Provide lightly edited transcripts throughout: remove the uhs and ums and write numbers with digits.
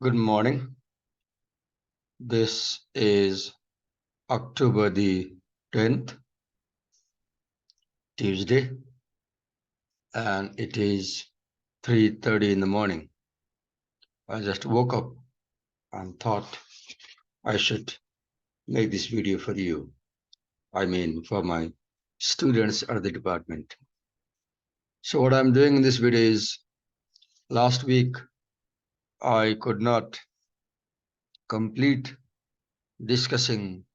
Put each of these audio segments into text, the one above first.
Good morning. This is October the 10th, Tuesday, and it is 3:30 in the morning. I just woke up and thought I should make this video for you. I mean, for my students at the department. So what I'm doing in this video is, last week I could not complete discussing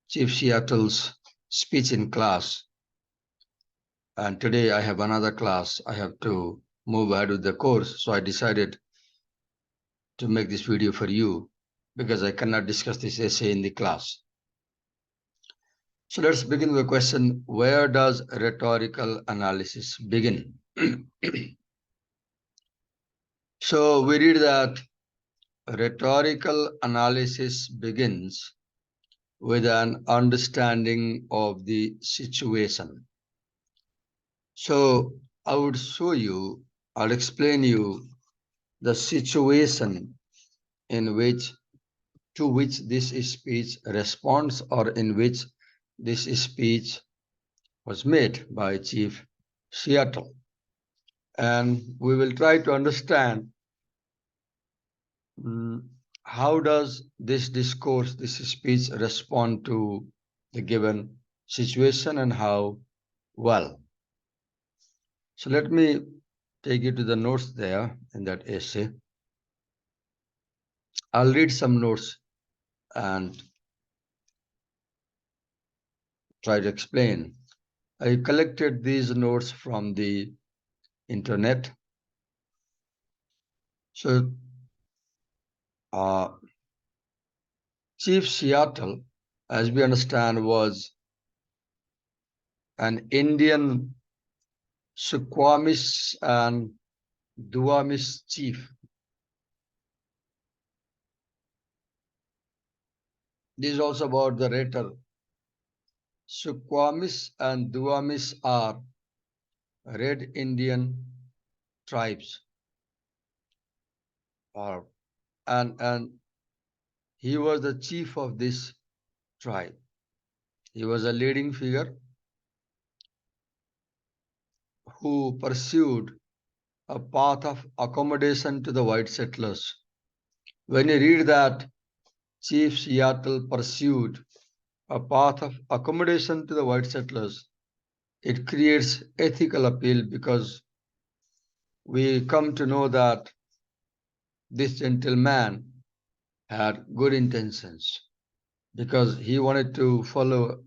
Chief Seattle's speech in class. And today I have another class. I have to move ahead with the course. So I decided to make this video for you because I cannot discuss this essay in the class. So let's begin with the question, where does rhetorical analysis begin? So we read that rhetorical analysis begins with an understanding of the situation. So I would show you, I'll explain you the situation in which to which this speech responds, or in which this speech was made by Chief Seattle. And we will try to understand how does this discourse, this speech respond to the given situation and how well. So let me take you to the notes there in that essay. I'll read some notes and try to explain. I collected these notes from the internet. So Chief Seattle, as we understand, was an Indian Suquamish and Duwamish chief. This is also about the rhetor. Suquamish and Duwamish are Red Indian tribes, and he was the chief of this tribe. He was a leading figure who pursued a path of accommodation to the white settlers. When you read that Chief Seattle pursued a path of accommodation to the white settlers, it creates ethical appeal, because we come to know that this gentleman had good intentions, because he wanted to follow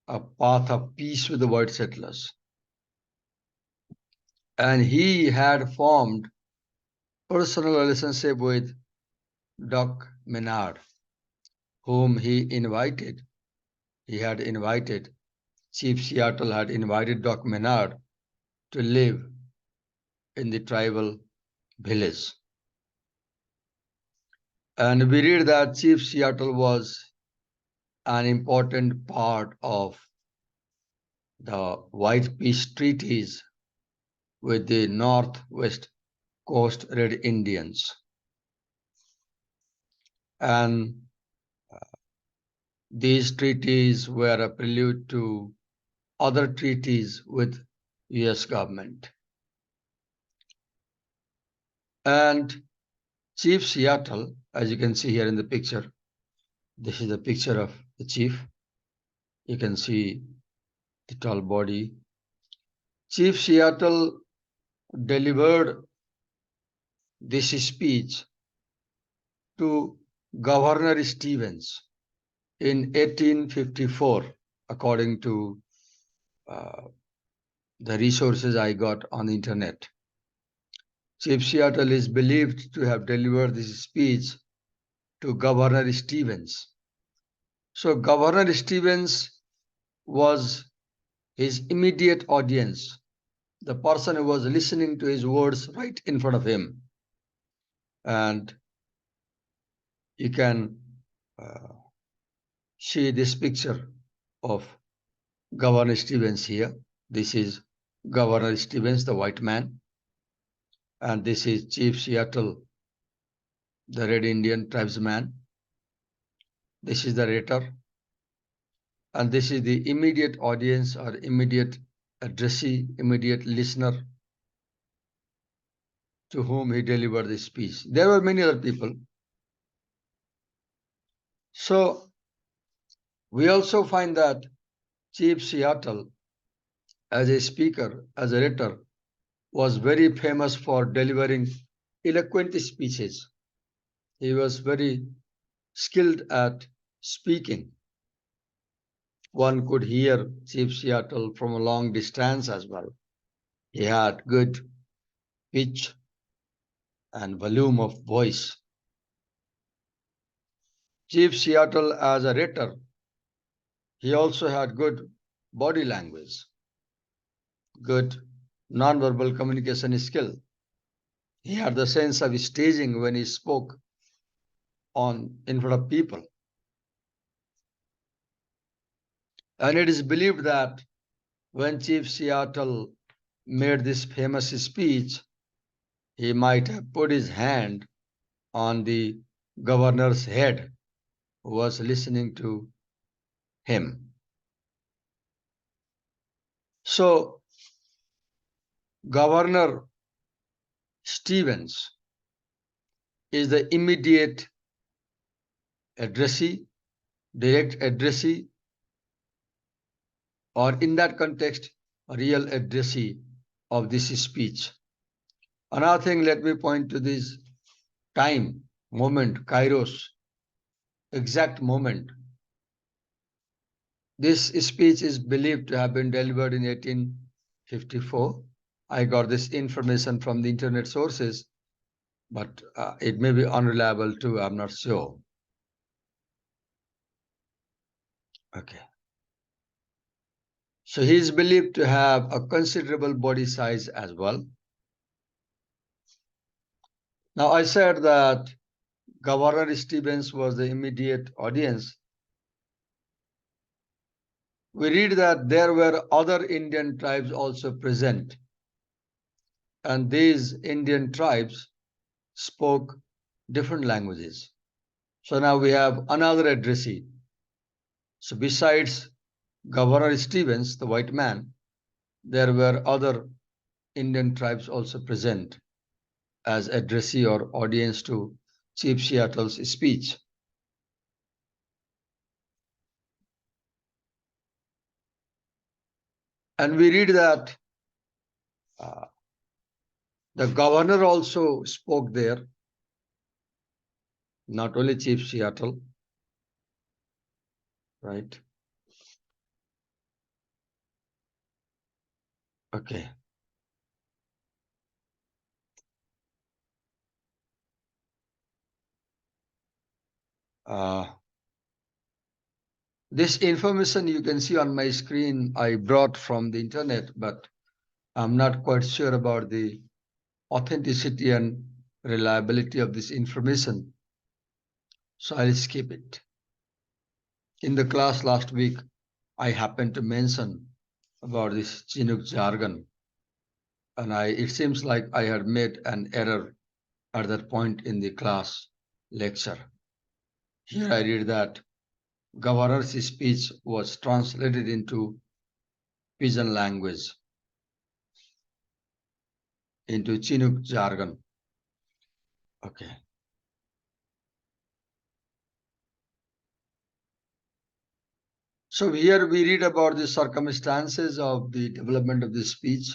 a path of peace with the white settlers. And he had formed personal relationship with Doc Menard, whom he invited. He had invited, Chief Seattle had invited Doc Menard to live in the tribal village. And we read that Chief Seattle was an important part of the White Peace Treaties with the Northwest Coast Red Indians. And these treaties were a prelude to other treaties with US government. And Chief Seattle, as you can see here in the picture, this is the picture of the chief. You can see the tall body. Chief Seattle delivered this speech to Governor Stevens in 1854, according to the resources I got on the internet. Chief Seattle is believed to have delivered this speech to Governor Stevens. So Governor Stevens was his immediate audience, the person who was listening to his words right in front of him. And you can see this picture of Governor Stevens here. This is Governor Stevens, the white man. And this is Chief Seattle, the Red Indian tribesman. This is the rhetor. And this is the immediate audience or immediate addressee, immediate listener to whom he delivered the speech. There were many other people. So we also find that Chief Seattle, as a speaker, as a rhetor, was very famous for delivering eloquent speeches. He was very skilled at speaking. One could hear Chief Seattle from a long distance as well. He had good pitch and volume of voice. Chief Seattle, as a rhetor, he also had good body language, good non-verbal communication skill. He had the sense of staging when he spoke in front of people. And it is believed that when Chief Seattle made this famous speech, he might have put his hand on the governor's head who was listening to him. So, Governor Stevens is the immediate addressee, direct addressee, or in that context, a real addressee of this speech. Another thing, let me point to this time, moment, kairos, exact moment. This speech is believed to have been delivered in 1854. I got this information from the internet sources, but it may be unreliable too, I'm not sure. Okay. So he is believed to have a considerable body size as well. Now I said that Governor Stevens was the immediate audience. We read that there were other Indian tribes also present, and these Indian tribes spoke different languages. So now we have another addressee. So besides Governor Stevens, the white man, there were other Indian tribes also present as addressee or audience to Chief Seattle's speech. And we read that the governor also spoke there, not only Chief Seattle, right? Okay. This information you can see on my screen I brought from the internet, but I'm not quite sure about the authenticity and reliability of this information, so I'll skip it. In the class last week, I happened to mention about this Chinook jargon, and it seems like I had made an error at that point in the class lecture. Here I read that governor's speech was translated into Pidgin language, into Chinook jargon. Okay. So here we read about the circumstances of the development of this speech.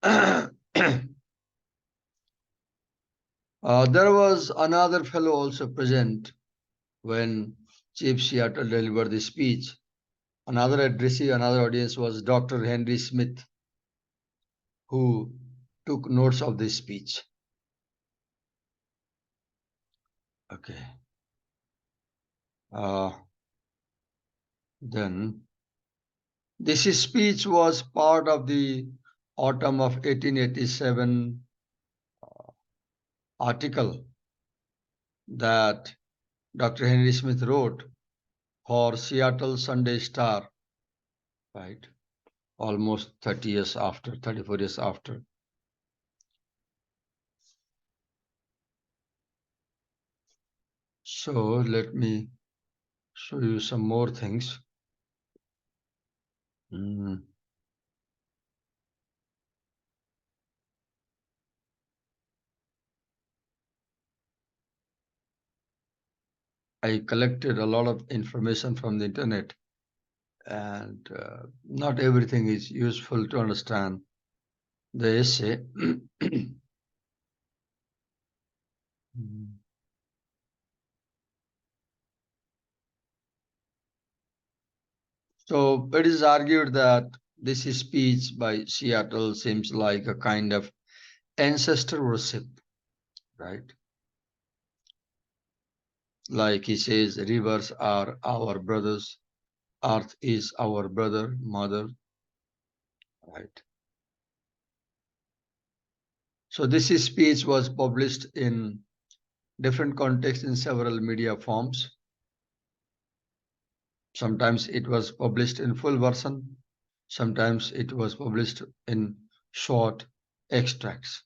There was another fellow also present when Chief Seattle delivered the speech. Another addressee, another audience was Dr. Henry Smith, who took notes of this speech. Okay. Then this speech was part of the autumn of 1887 article that Dr. Henry Smith wrote for Seattle Sunday Star, right? Almost 30 years after, 34 years after. So let me show you some more things. I collected a lot of information from the internet, and not everything is useful to understand the essay. So it is argued that this speech by Seattle seems like a kind of ancestor worship, right? Like he says, rivers are our brothers, earth is our brother, mother, right? So this speech was published in different contexts in several media forms. Sometimes it was published in full version, sometimes it was published in short extracts.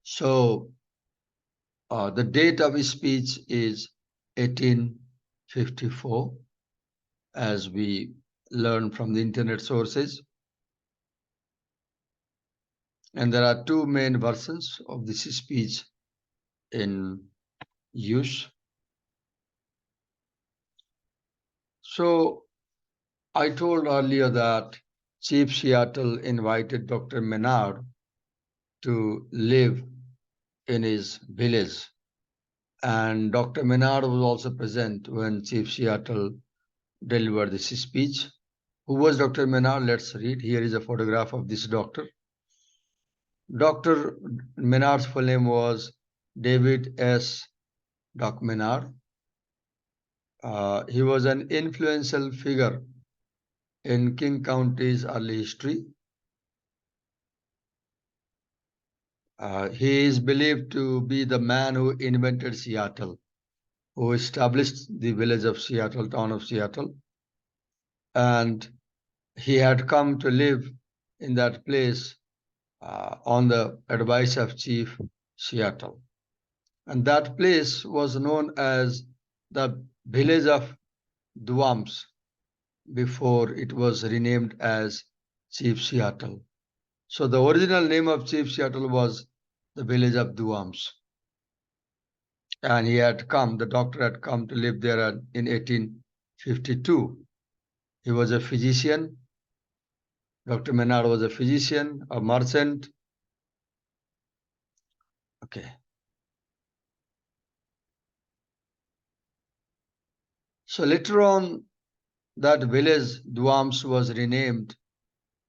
So the date of his speech is 1854, as we learn from the internet sources. And there are two main versions of this speech in use. So I told earlier that Chief Seattle invited Dr. Menard to live in his village. And Dr. Menard was also present when Chief Seattle delivered this speech. Who was Dr. Menard? Let's read. Here is a photograph of this doctor. Dr. Menard's full name was David S. Doc Menard. He was an influential figure in King County's early history. He is believed to be the man who invented Seattle, who established the village of Seattle, town of Seattle. And he had come to live in that place on the advice of Chief Seattle. And that place was known as the village of Duams before it was renamed as Chief Seattle. So the original name of Chief Seattle was the village of Duams. And he had come, the doctor had come to live there in 1852. He was a physician. Dr. Menard was a physician, a merchant. Okay. So later on, that village, Duams, was renamed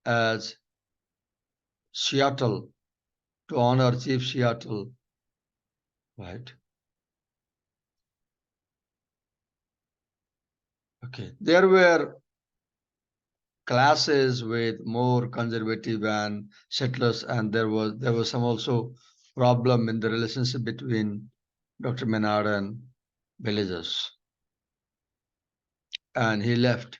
as Seattle to honor Chief Seattle, right? Okay. There were classes with more conservative and settlers, and there was some also problem in the relationship between Dr. Menard and villagers. And he left.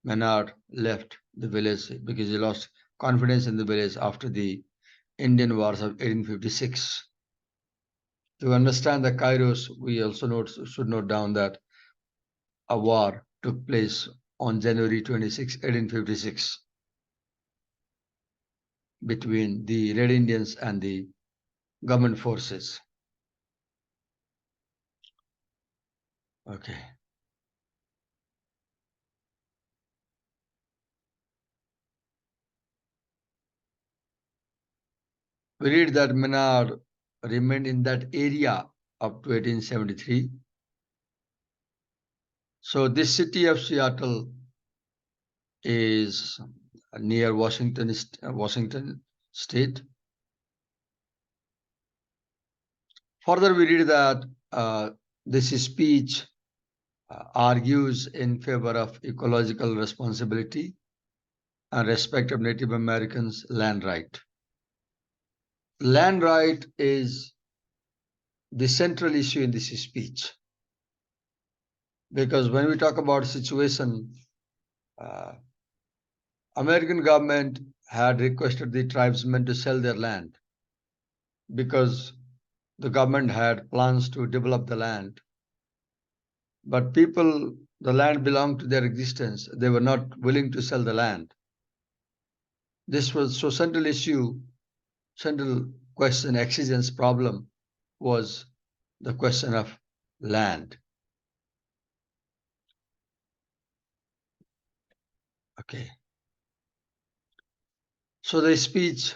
Menard left the village because he lost confidence in the village after the Indian Wars of 1856. To understand the Kairos, we also should note down that a war took place on January 26, 1856 between the Red Indians and the government forces. Okay. We read that Menard remained in that area up to 1873. So this city of Seattle is near Washington State. Further, we read that this speech argues in favor of ecological responsibility and respect of Native Americans' land right. Land right is the central issue in this speech, because when we talk about situation, American government had requested the tribesmen to sell their land, because the government had plans to develop the land. But people, the land belonged to their existence. They were not willing to sell the land. This was so central issue, central question, exigence problem was the question of land. Okay. So the speech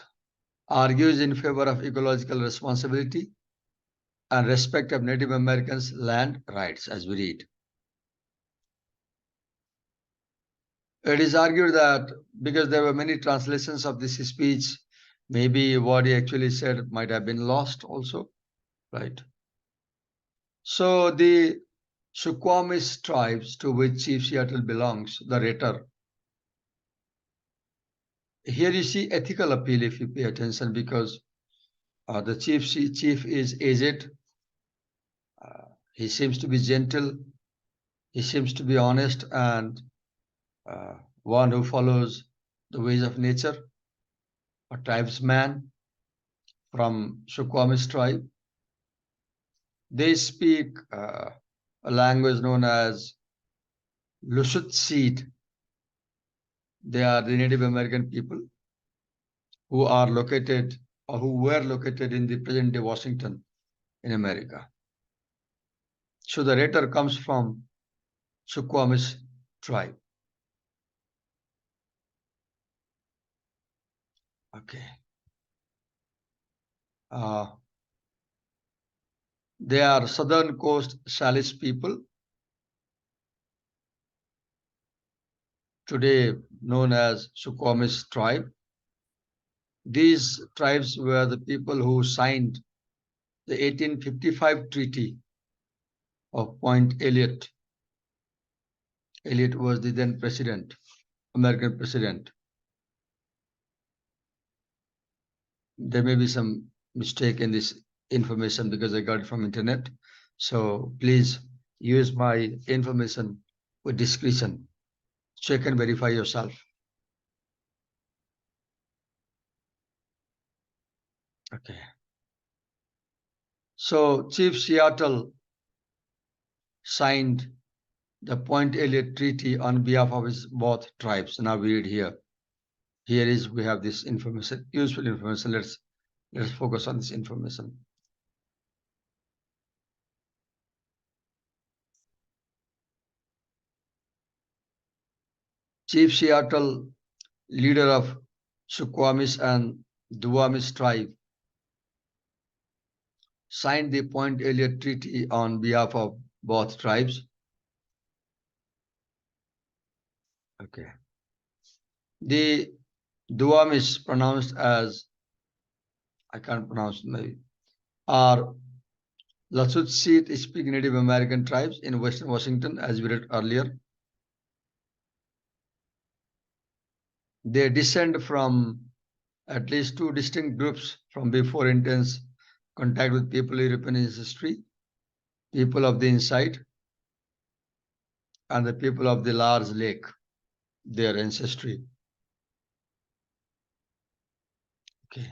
argues in favor of ecological responsibility and respect of Native Americans' land rights, as we read. It is argued that because there were many translations of this speech, maybe what he actually said might have been lost also, right? So the Suquamish tribes to which Chief Seattle belongs, the rhetor. Here you see ethical appeal if you pay attention because the chief is aged. He seems to be gentle. He seems to be honest and one who follows the ways of nature, a tribesman from Suquamish tribe. They speak a language known as Lushootseed. They are the Native American people who are located or who were located in the present-day Washington in America. So the rhetor comes from Suquamish tribe. Okay. They are southern coast Salish people, today known as Suquamish tribe. These tribes were the people who signed the 1855 Treaty of Point Elliott. Elliott was the then president, American president. There may be some mistake in this information because I got it from internet. So please use my information with discretion. Check and verify yourself. Okay. So Chief Seattle signed the Point Elliott Treaty on behalf of his both tribes. Now we read here. Here is we have this information, useful information. Let's focus on this information. Chief Seattle, leader of Suquamish and Duwamish tribe, signed the Point Elliott Treaty on behalf of both tribes. Okay. The Duwamish, pronounced as, I can't pronounce, maybe, are Lushootseed speaking Native American tribes in Western Washington, as we read earlier. They descend from at least two distinct groups from before intense contact with people of European ancestry, people of the inside, and the people of the large lake, their ancestry. Okay.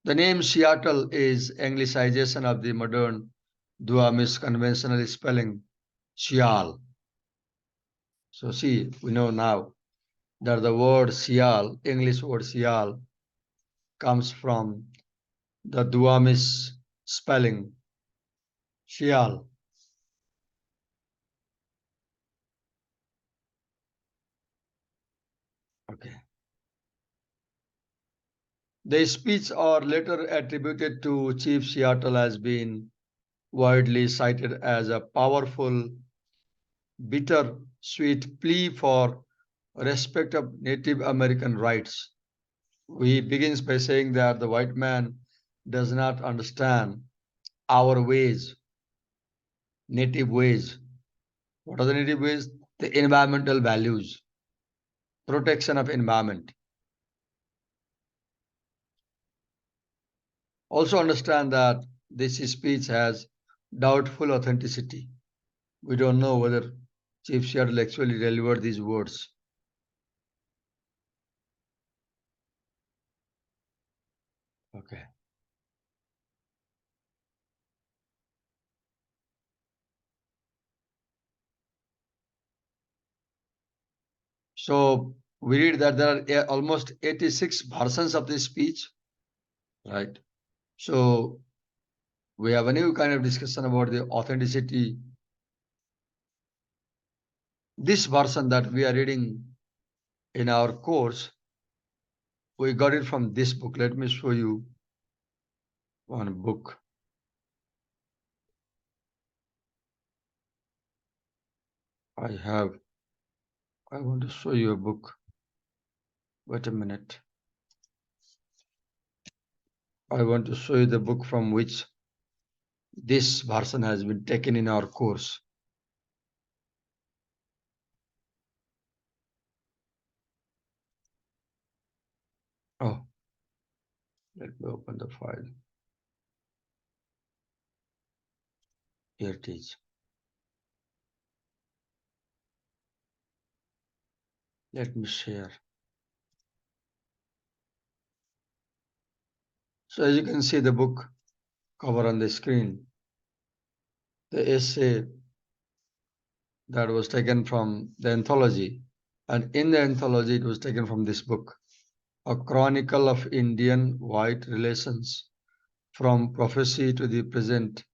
The name Seattle is Anglicization of the modern Duwamish conventional spelling, Sial. So see, we know now that the word Sial, English word Sial, comes from the Duwamish spelling, Sial. Okay. The speech or letter attributed to Chief Seattle has been widely cited as a powerful, bitter, sweet plea for respect of Native American rights. He begins by saying that the white man does not understand our ways, native ways. What are the native ways? The environmental values, protection of environment. Also understand that this speech has doubtful authenticity. We don't know whether Chief Seattle actually delivered these words. Okay. So we read that there are almost 86 versions of this speech, right? So we have a new kind of discussion about the authenticity. This version that we are reading in our course, we got it from this book. Let me show you one book. I want to show you a book. Wait a minute. I want to show you the book from which this version has been taken in our course. Oh, let me open the file. Here it is. Let me share. So as you can see the book cover on the screen, the essay that was taken from the anthology. And in the anthology, it was taken from this book, A Chronicle of Indian White Relations from Prophecy to the Present,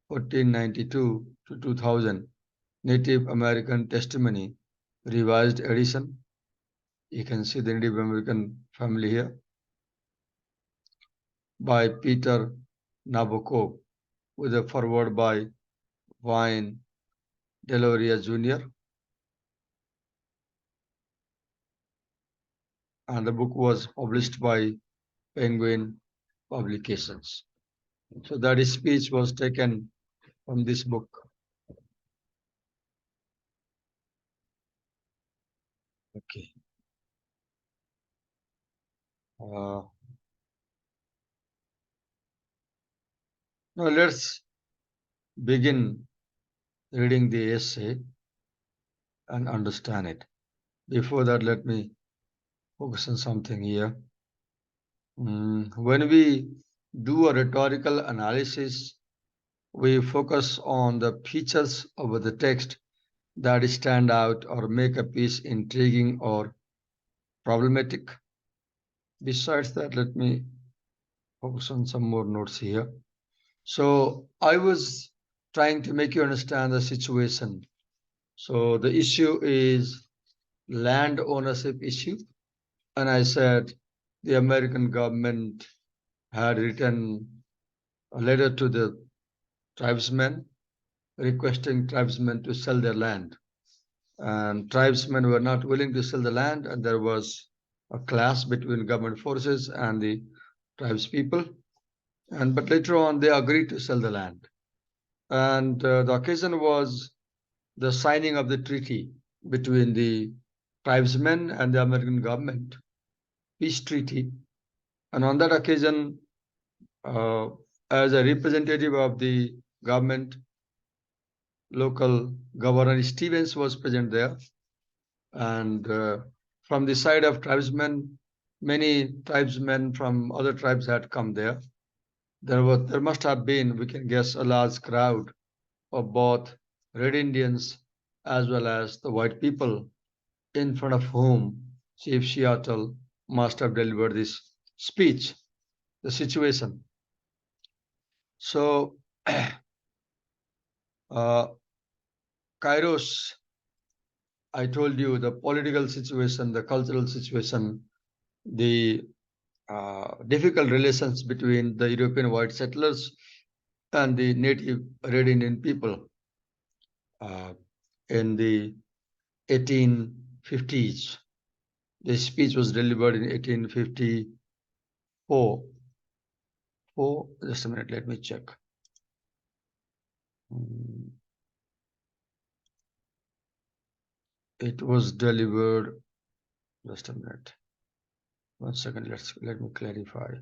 1492 to 2000, Native American Testimony, Revised Edition. You can see the Native American family here by Peter Nabokov with a foreword by Wayne Deloria Jr. And the book was published by Penguin Publications. So that speech was taken from this book. Okay. Now let's begin reading the essay and understand it. Before that, let me focus on something here. When we do a rhetorical analysis, we focus on the features of the text that stand out or make a piece intriguing or problematic. Besides that, let me focus on some more notes here. So I was trying to make you understand the situation. So the issue is land ownership issue. And I said the American government had written a letter to the tribesmen requesting tribesmen to sell their land. And tribesmen were not willing to sell the land, and there was a clash between government forces and the tribes people. But later on, they agreed to sell the land. And the occasion was the signing of the treaty between the tribesmen and the American government, peace treaty. And on that occasion, uh, as a representative of the government, local governor Stevens was present there. And from the side of tribesmen, many tribesmen from other tribes had come there. There must have been, we can guess, a large crowd of both Red Indians as well as the white people in front of whom Chief Seattle must have delivered this speech, the situation. So, Kairos, I told you the political situation, the cultural situation, the difficult relations between the European white settlers and the native Red Indian people uh, in the 1850s. This speech was delivered in 1854. Just a minute, let me check. Mm, It was delivered, just a minute. 1 second, let me clarify.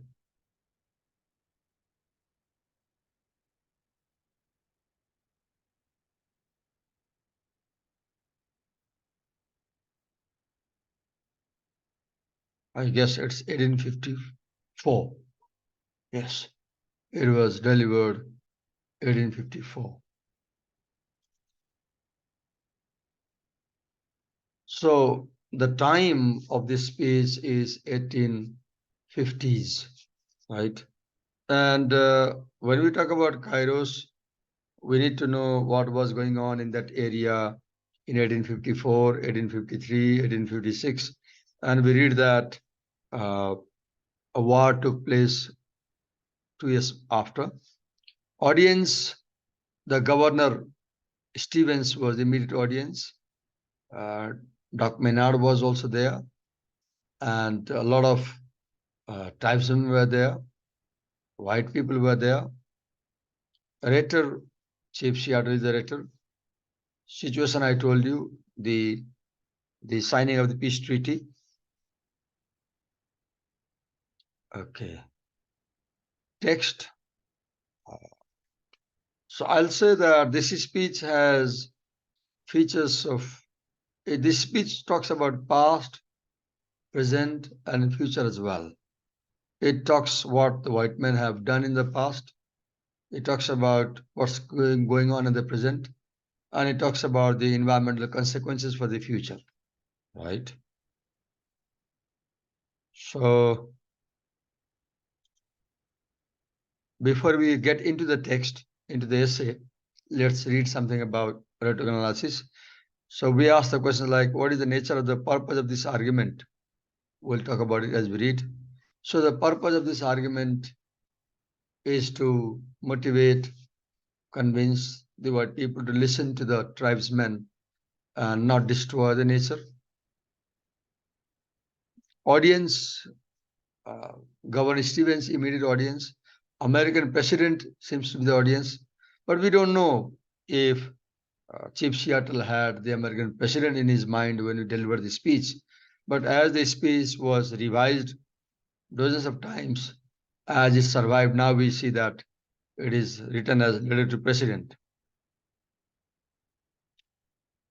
I guess it's 1854. Yes, it was delivered 1854. So the time of this speech is 1850s, right? And when we talk about Kairos, we need to know what was going on in that area in 1854, 1853, 1856. And we read that uh, a war took place 2 years after. Audience, the governor Stevens was the immediate audience. Uh, Doc Maynard was also there, and a lot of tribesmen were there, white people were there. Rhetor, Chief Seattle is the rhetor. Situation I told you, the signing of the peace treaty. Okay. Text. So I'll say that this speech has features of this speech talks about past, present, and future as well. It talks what the white men have done in the past. It talks about what's going on in the present, and it talks about the environmental consequences for the future. Right. So before we get into the text, into the essay, let's read something about rhetorical analysis. So we ask the question like, what is the nature of the purpose of this argument? We'll talk about it as we read. So the purpose of this argument is to motivate, convince the white people to listen to the tribesmen and not destroy the nature. Audience, uh, Governor Stevens' immediate audience. American president seems to be the audience, but we don't know if Chief Seattle had the American president in his mind when he delivered the speech. But as the speech was revised dozens of times, as it survived, now we see that it is written as letter to president.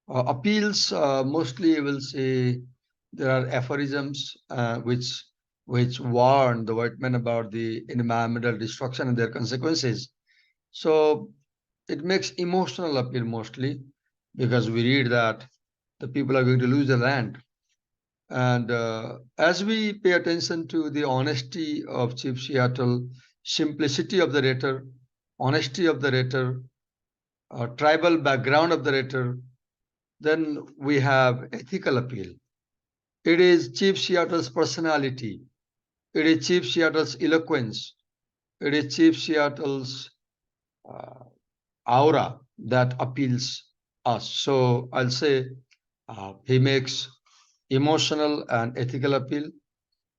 Appeals, mostly will say there are aphorisms which warn the white men about the environmental destruction and their consequences. So it makes emotional appeal mostly because we read that the people are going to lose their land. And as we pay attention to the honesty of Chief Seattle, simplicity of the rhetor, honesty of the rhetor, tribal background of the rhetor, then we have ethical appeal. It is Chief Seattle's personality. It is Chief Seattle's eloquence. It is Chief Seattle's uh, aura that appeals us. So I'll say he makes emotional and ethical appeal.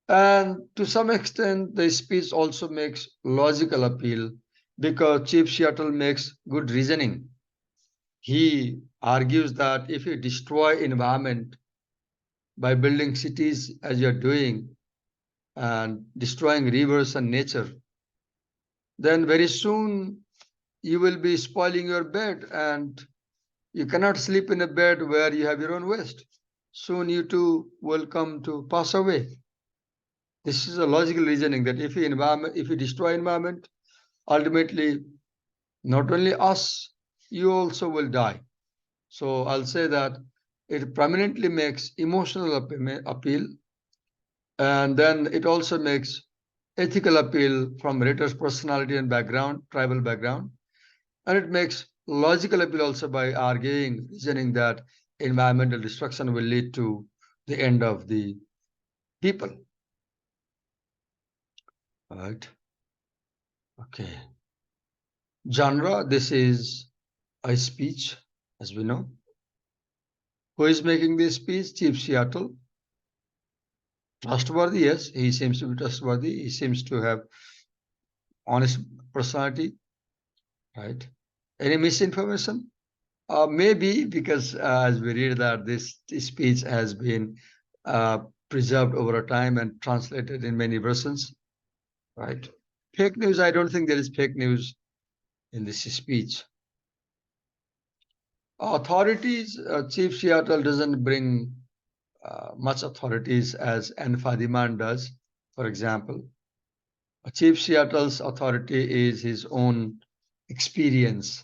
And to some extent, the speech also makes logical appeal because Chief Seattle makes good reasoning. He argues that if you destroy environment by building cities as you're doing and destroying rivers and nature, then very soon you will be spoiling your bed and you cannot sleep in a bed where you have your own waste. Soon you too will come to pass away. This is a logical reasoning that if you destroy environment, ultimately not only us, you also will die. So I'll say that it prominently makes emotional appeal, and then it also makes ethical appeal from writer's personality and background, tribal background, and it makes logical appeal also by arguing, reasoning that environmental destruction will lead to the end of the people. All right. Okay. Genre, this is a speech, as we know. Who is making this speech? Chief Seattle. Trustworthy, yes, he seems to be trustworthy. He seems to have honest personality, right? Any misinformation? Maybe because as we read that this speech has been uh, preserved over a time and translated in many versions, right? Fake news, I don't think there is fake news in this speech. Authorities, Chief Seattle doesn't bring much authorities as Anfa Diman does, for example. Chief Seattle's authority is his own experience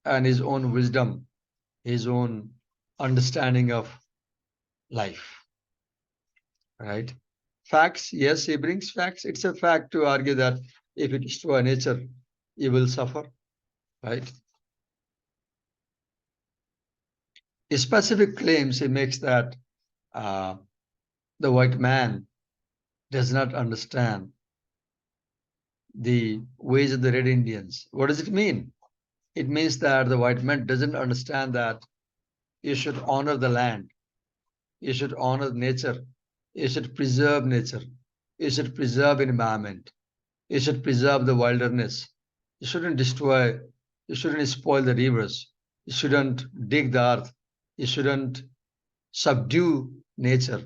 and his own wisdom, his own understanding of life, right? Facts, yes, he brings facts. It's a fact to argue that if it destroy nature, you will suffer, right? Specific claims he makes that uh, the white man does not understand the ways of the red Indians. What does it mean? It means that the white man doesn't understand that you should honor the land, you should honor nature, you should preserve nature, you should preserve environment, you should preserve the wilderness. You shouldn't destroy, you shouldn't spoil the rivers, you shouldn't dig the earth, you shouldn't subdue nature,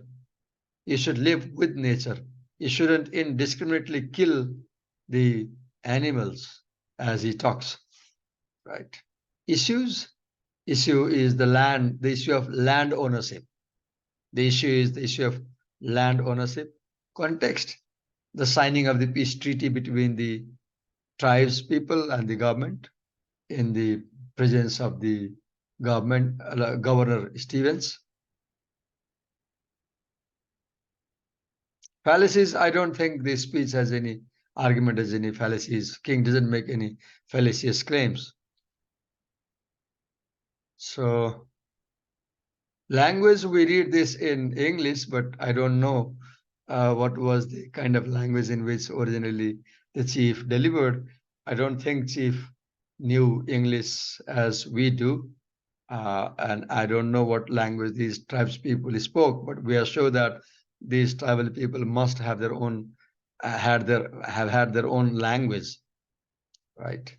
you should live with nature. You shouldn't indiscriminately kill the animals as he talks, right? Issues issue is the issue of land ownership. The issue is the issue of land ownership. Context, the signing of the peace treaty between the tribes people and the government in the presence of the government, Governor Stevens. Fallacies, I don't think this speech has any argument, has any fallacies. King doesn't make any fallacious claims. So language, we read this in English, but I don't know what was the kind of language in which originally the chief delivered. I don't think chief knew English as we do. And I don't know what language these tribes people spoke, but we are sure that these tribal people must have their own, have had their own language, right?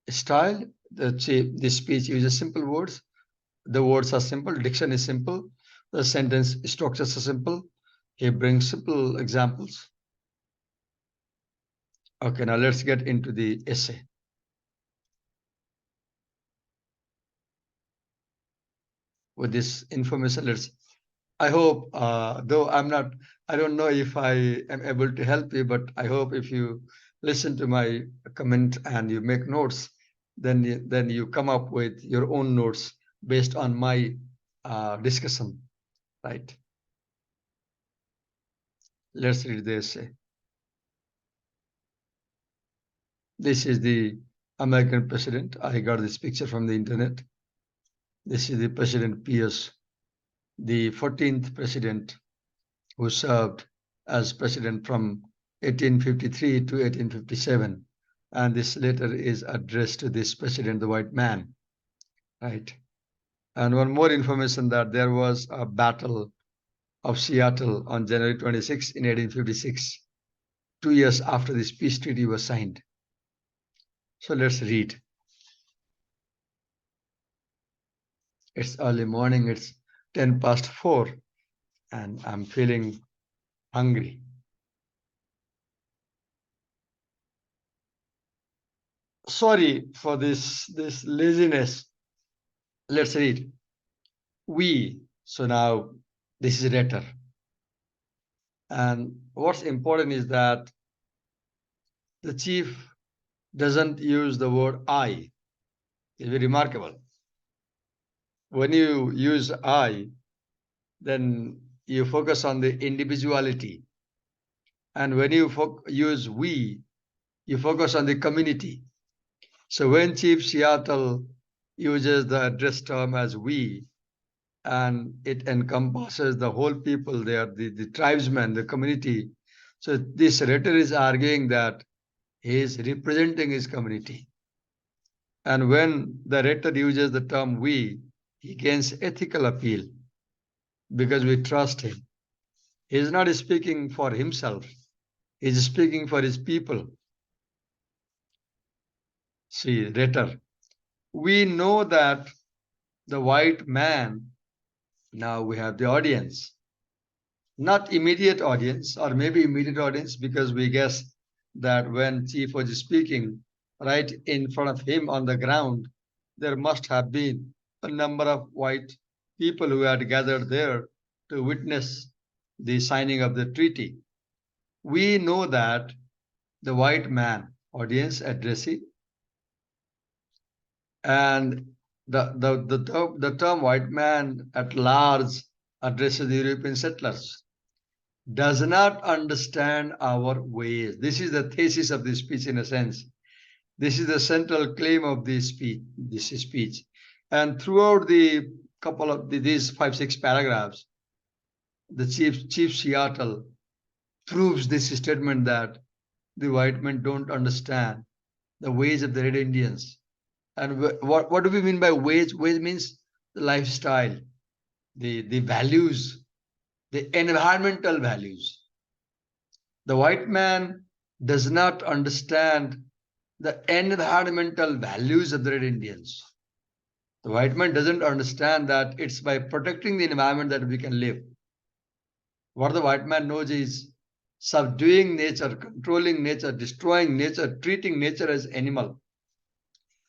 Style, the speech uses simple words. The words are simple, diction is simple, the sentence structures are simple. He brings simple examples. Okay, now let's get into the essay. With this information, I hope, though I don't know if I am able to help you, but I hope if you listen to my comment and you make notes, then you come up with your own notes based on my discussion, right? Let's read the essay. This is the American president. I got this picture from the internet. This is the President Pierce, the 14th president who served as president from 1853 to 1857. And this letter is addressed to this president, the white man, right? And one more information that there was a battle of Seattle on January 26 in 1856, 2 years after this peace treaty was signed. So let's read. It's early morning, it's 10 past 4, and I'm feeling hungry. Sorry for this laziness. Let's read. We, so now this is rhetor. And what's important is that the chief doesn't use the word I. It's very remarkable. When you use I, then you focus on the individuality. And when you use we, you focus on the community. So when Chief Seattle uses the address term as we, and it encompasses the whole people there, the tribesmen, the community. So this rhetor is arguing that he is representing his community. And when the rhetor uses the term we, he gains ethical appeal because we trust him. He is not speaking for himself. He is speaking for his people. See, rhetor. We know that the white man, now we have the audience, not immediate audience, or maybe immediate audience, because we guess that when chief was speaking right in front of him on the ground, there must have been a number of white people who had gathered there to witness the signing of the treaty. We know that the white man, audience addressee, and the term white man at large addresses the European settlers, does not understand our ways. This is the thesis of this speech in a sense. This is the central claim of this speech. And throughout the couple of these 5-6 paragraphs, the Chief Seattle proves this statement that the white men don't understand the ways of the Red Indians. And what do we mean by ways? Ways means the lifestyle, the values, the environmental values. The white man does not understand the environmental values of the Red Indians. The white man doesn't understand that it's by protecting the environment that we can live. What the white man knows is subduing nature, controlling nature, destroying nature, treating nature as animal.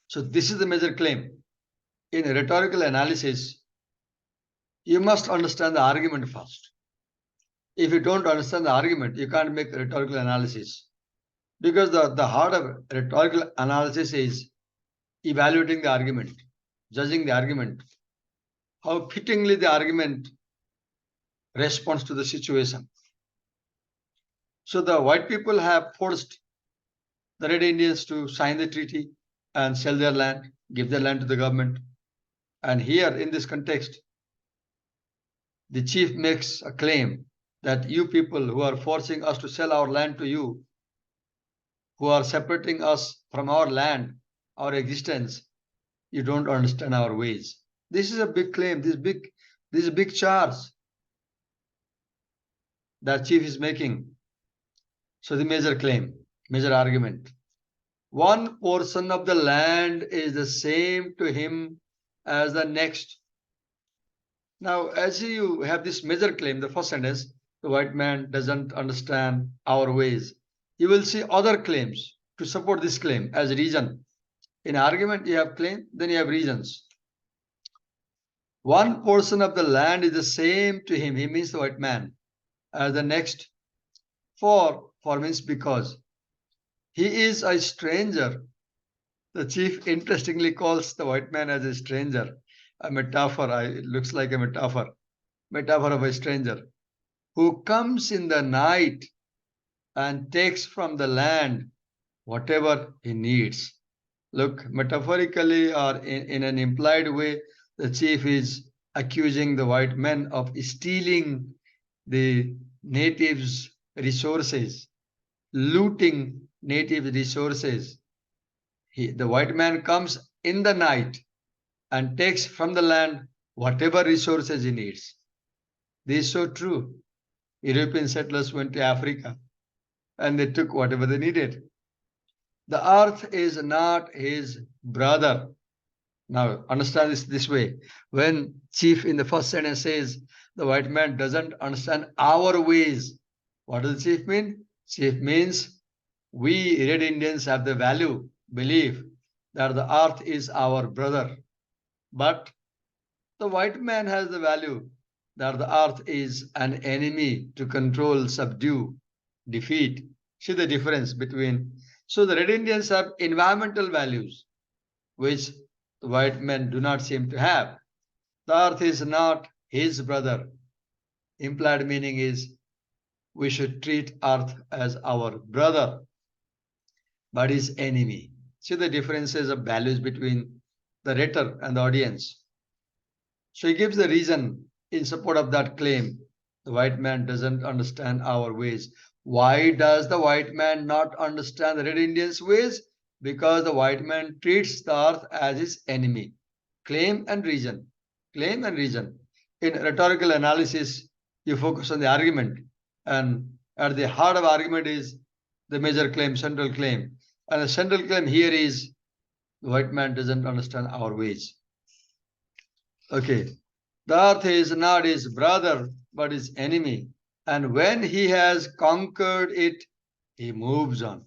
So this is the major claim. In rhetorical analysis, you must understand the argument first. If you don't understand the argument, you can't make rhetorical analysis. Because the heart of rhetorical analysis is evaluating the argument, judging the argument, how fittingly the argument responds to the situation. So the white people have forced the Red Indians to sign the treaty and sell their land, give their land to the government. And here in this context, the chief makes a claim that you people who are forcing us to sell our land to you, who are separating us from our land, our existence, you don't understand our ways. This is a big claim. This is a big charge that chief is making. So the major claim, major argument. One portion of the land is the same to him as the next. Now, as you have this major claim, the first sentence, the white man doesn't understand our ways. You will see other claims to support this claim as reason. In argument, you have claim, then you have reasons. One portion of the land is the same to him, he means the white man, as the next. For means because. He is a stranger. The chief interestingly calls the white man as a stranger. A metaphor, it looks like a metaphor of a stranger who comes in the night and takes from the land whatever he needs. Look, metaphorically or in an implied way, the chief is accusing the white men of stealing the natives' resources, looting native resources. The white man comes in the night and takes from the land whatever resources he needs. This is so true. European settlers went to Africa and they took whatever they needed. The earth is not his brother. Now, understand this way. When chief in the first sentence says the white man doesn't understand our ways, what does the chief mean? Chief means we Red Indians have the value, belief that the earth is our brother. But the white man has the value that the earth is an enemy to control, subdue, defeat. See the difference between. So the Red Indians have environmental values, which the white men do not seem to have. The earth is not his brother. Implied meaning is we should treat earth as our brother, but his enemy. See the differences of values between the rhetor and the audience. So he gives the reason in support of that claim. The white man doesn't understand our ways. Why does the white man not understand the Red Indians' ways? Because the white man treats the earth as his enemy. Claim and reason. Claim and reason. In rhetorical analysis, you focus on the argument. And at the heart of argument is the major claim, central claim. And the central claim here is the white man doesn't understand our ways. Okay. The earth is not his brother, but his enemy. And when he has conquered it, he moves on.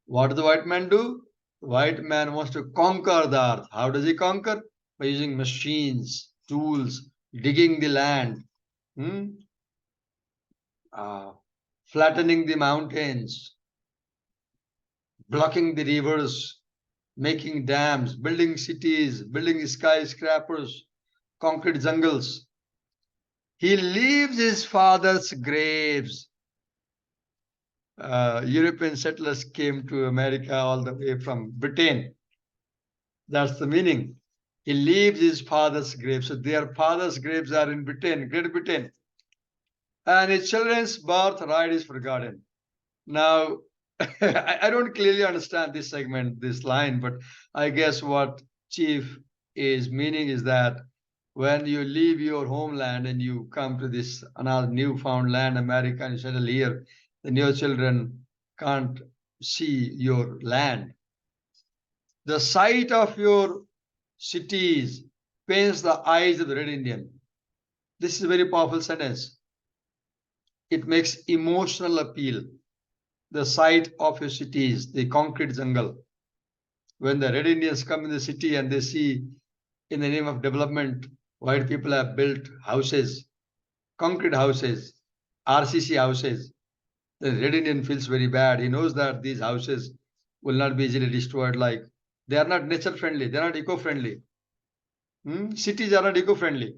What does the white man do? The white man wants to conquer the earth. How does he conquer? By using machines, tools, digging the land, flattening the mountains, blocking the rivers, making dams, building cities, building skyscrapers, concrete jungles. He leaves his father's graves. European settlers came to America all the way from Britain. That's the meaning. He leaves his father's grave. So their father's graves are in Britain, Great Britain. And his children's birthright is forgotten. Now, I don't clearly understand this segment, this line, but I guess what Chief is meaning is that when you leave your homeland and you come to this another newfound land, America, and you settle here, then your children can't see your land. The sight of your cities pains the eyes of the Red Indian. This is a very powerful sentence. It makes emotional appeal. The sight of your cities, the concrete jungle. When the Red Indians come in the city and they see, in the name of development, white people have built houses, concrete houses, RCC houses, the Red Indian feels very bad. He knows that these houses will not be easily destroyed. Like they are not nature friendly, they are not eco friendly. Cities are not eco friendly.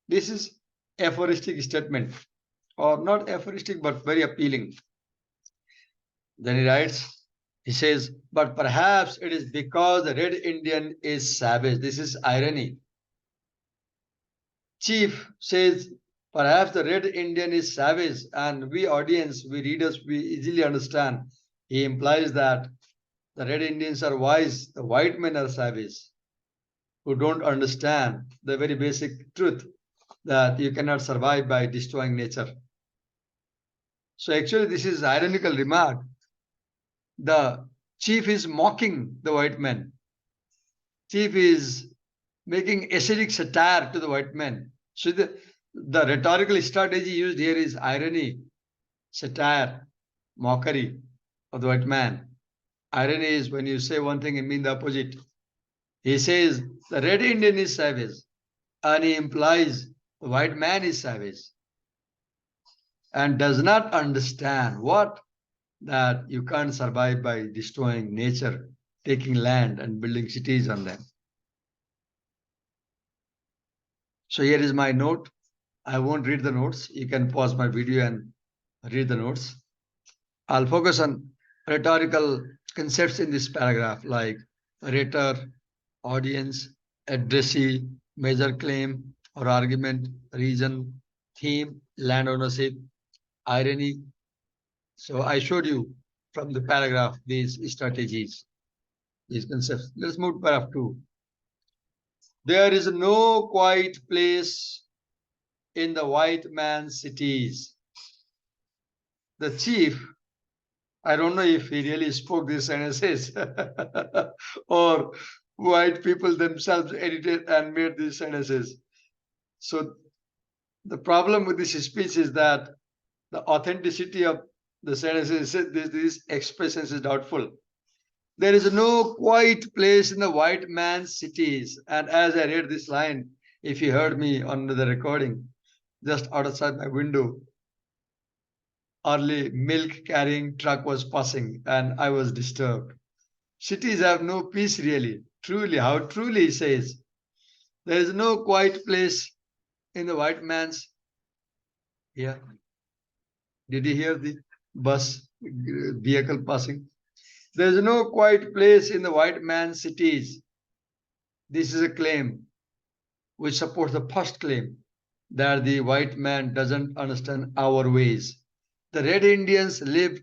This is aphoristic statement, or not aphoristic, but very appealing. Then he writes, he says, but perhaps it is because the Red Indian is savage. This is irony. Chief says, perhaps the Red Indian is savage, and we audience, we readers, we easily understand. He implies that the Red Indians are wise, the white men are savage, who don't understand the very basic truth that you cannot survive by destroying nature. So actually, this is ironical remark. The chief is mocking the white man. Chief is making acidic satire to the white man. So the rhetorical strategy used here is irony, satire, mockery of the white man. Irony is when you say one thing and mean the opposite. He says the Red Indian is savage, and he implies the white man is savage and does not understand what? That you can't survive by destroying nature, taking land and building cities on them. So here is my note. I won't read the notes. You can pause my video and read the notes. I'll focus on rhetorical concepts in this paragraph like rhetor, audience, addressee, major claim or argument, reason, theme, land ownership, irony. So I showed you from the paragraph these strategies, these concepts. Let's move to paragraph 2. There is no quiet place in the white man's cities. The chief, I don't know if he really spoke these sentences or white people themselves edited and made these sentences. So the problem with this speech is that the authenticity of the sentences, these expressions is doubtful. There is no quiet place in the white man's cities. And as I read this line, if you heard me on the recording, just outside my window, early milk carrying truck was passing and I was disturbed. Cities have no peace really. Truly, how truly he says. There is no quiet place in the white man's. Yeah. Did you hear the bus vehicle passing? There is no quiet place in the white man's cities. This is a claim which supports the first claim that the white man doesn't understand our ways. The Red Indians live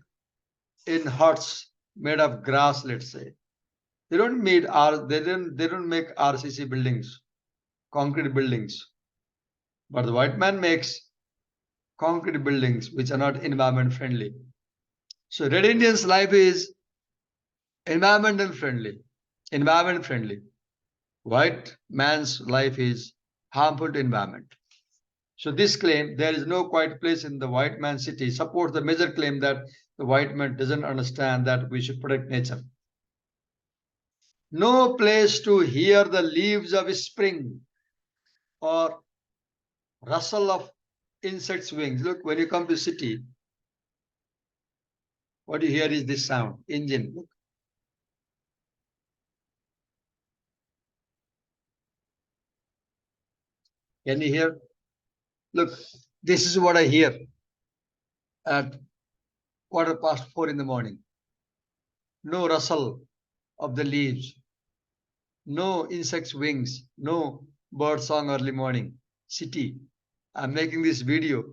in huts made of grass, let's say. They don't make RCC buildings, concrete buildings. But the white man makes concrete buildings which are not environment friendly. So Red Indians' life is environmental friendly, environment friendly. White man's life is harmful to environment. So this claim, there is no quiet place in the white man's city, supports the major claim that the white man doesn't understand that we should protect nature. No place to hear the leaves of spring or rustle of insects' wings. Look, when you come to city, what you hear is this sound, engine. Look, Can you hear? Look, this is what I hear at 4:15 in the morning. No rustle of the leaves, no insects' wings, no bird song early morning. City. I'm making this video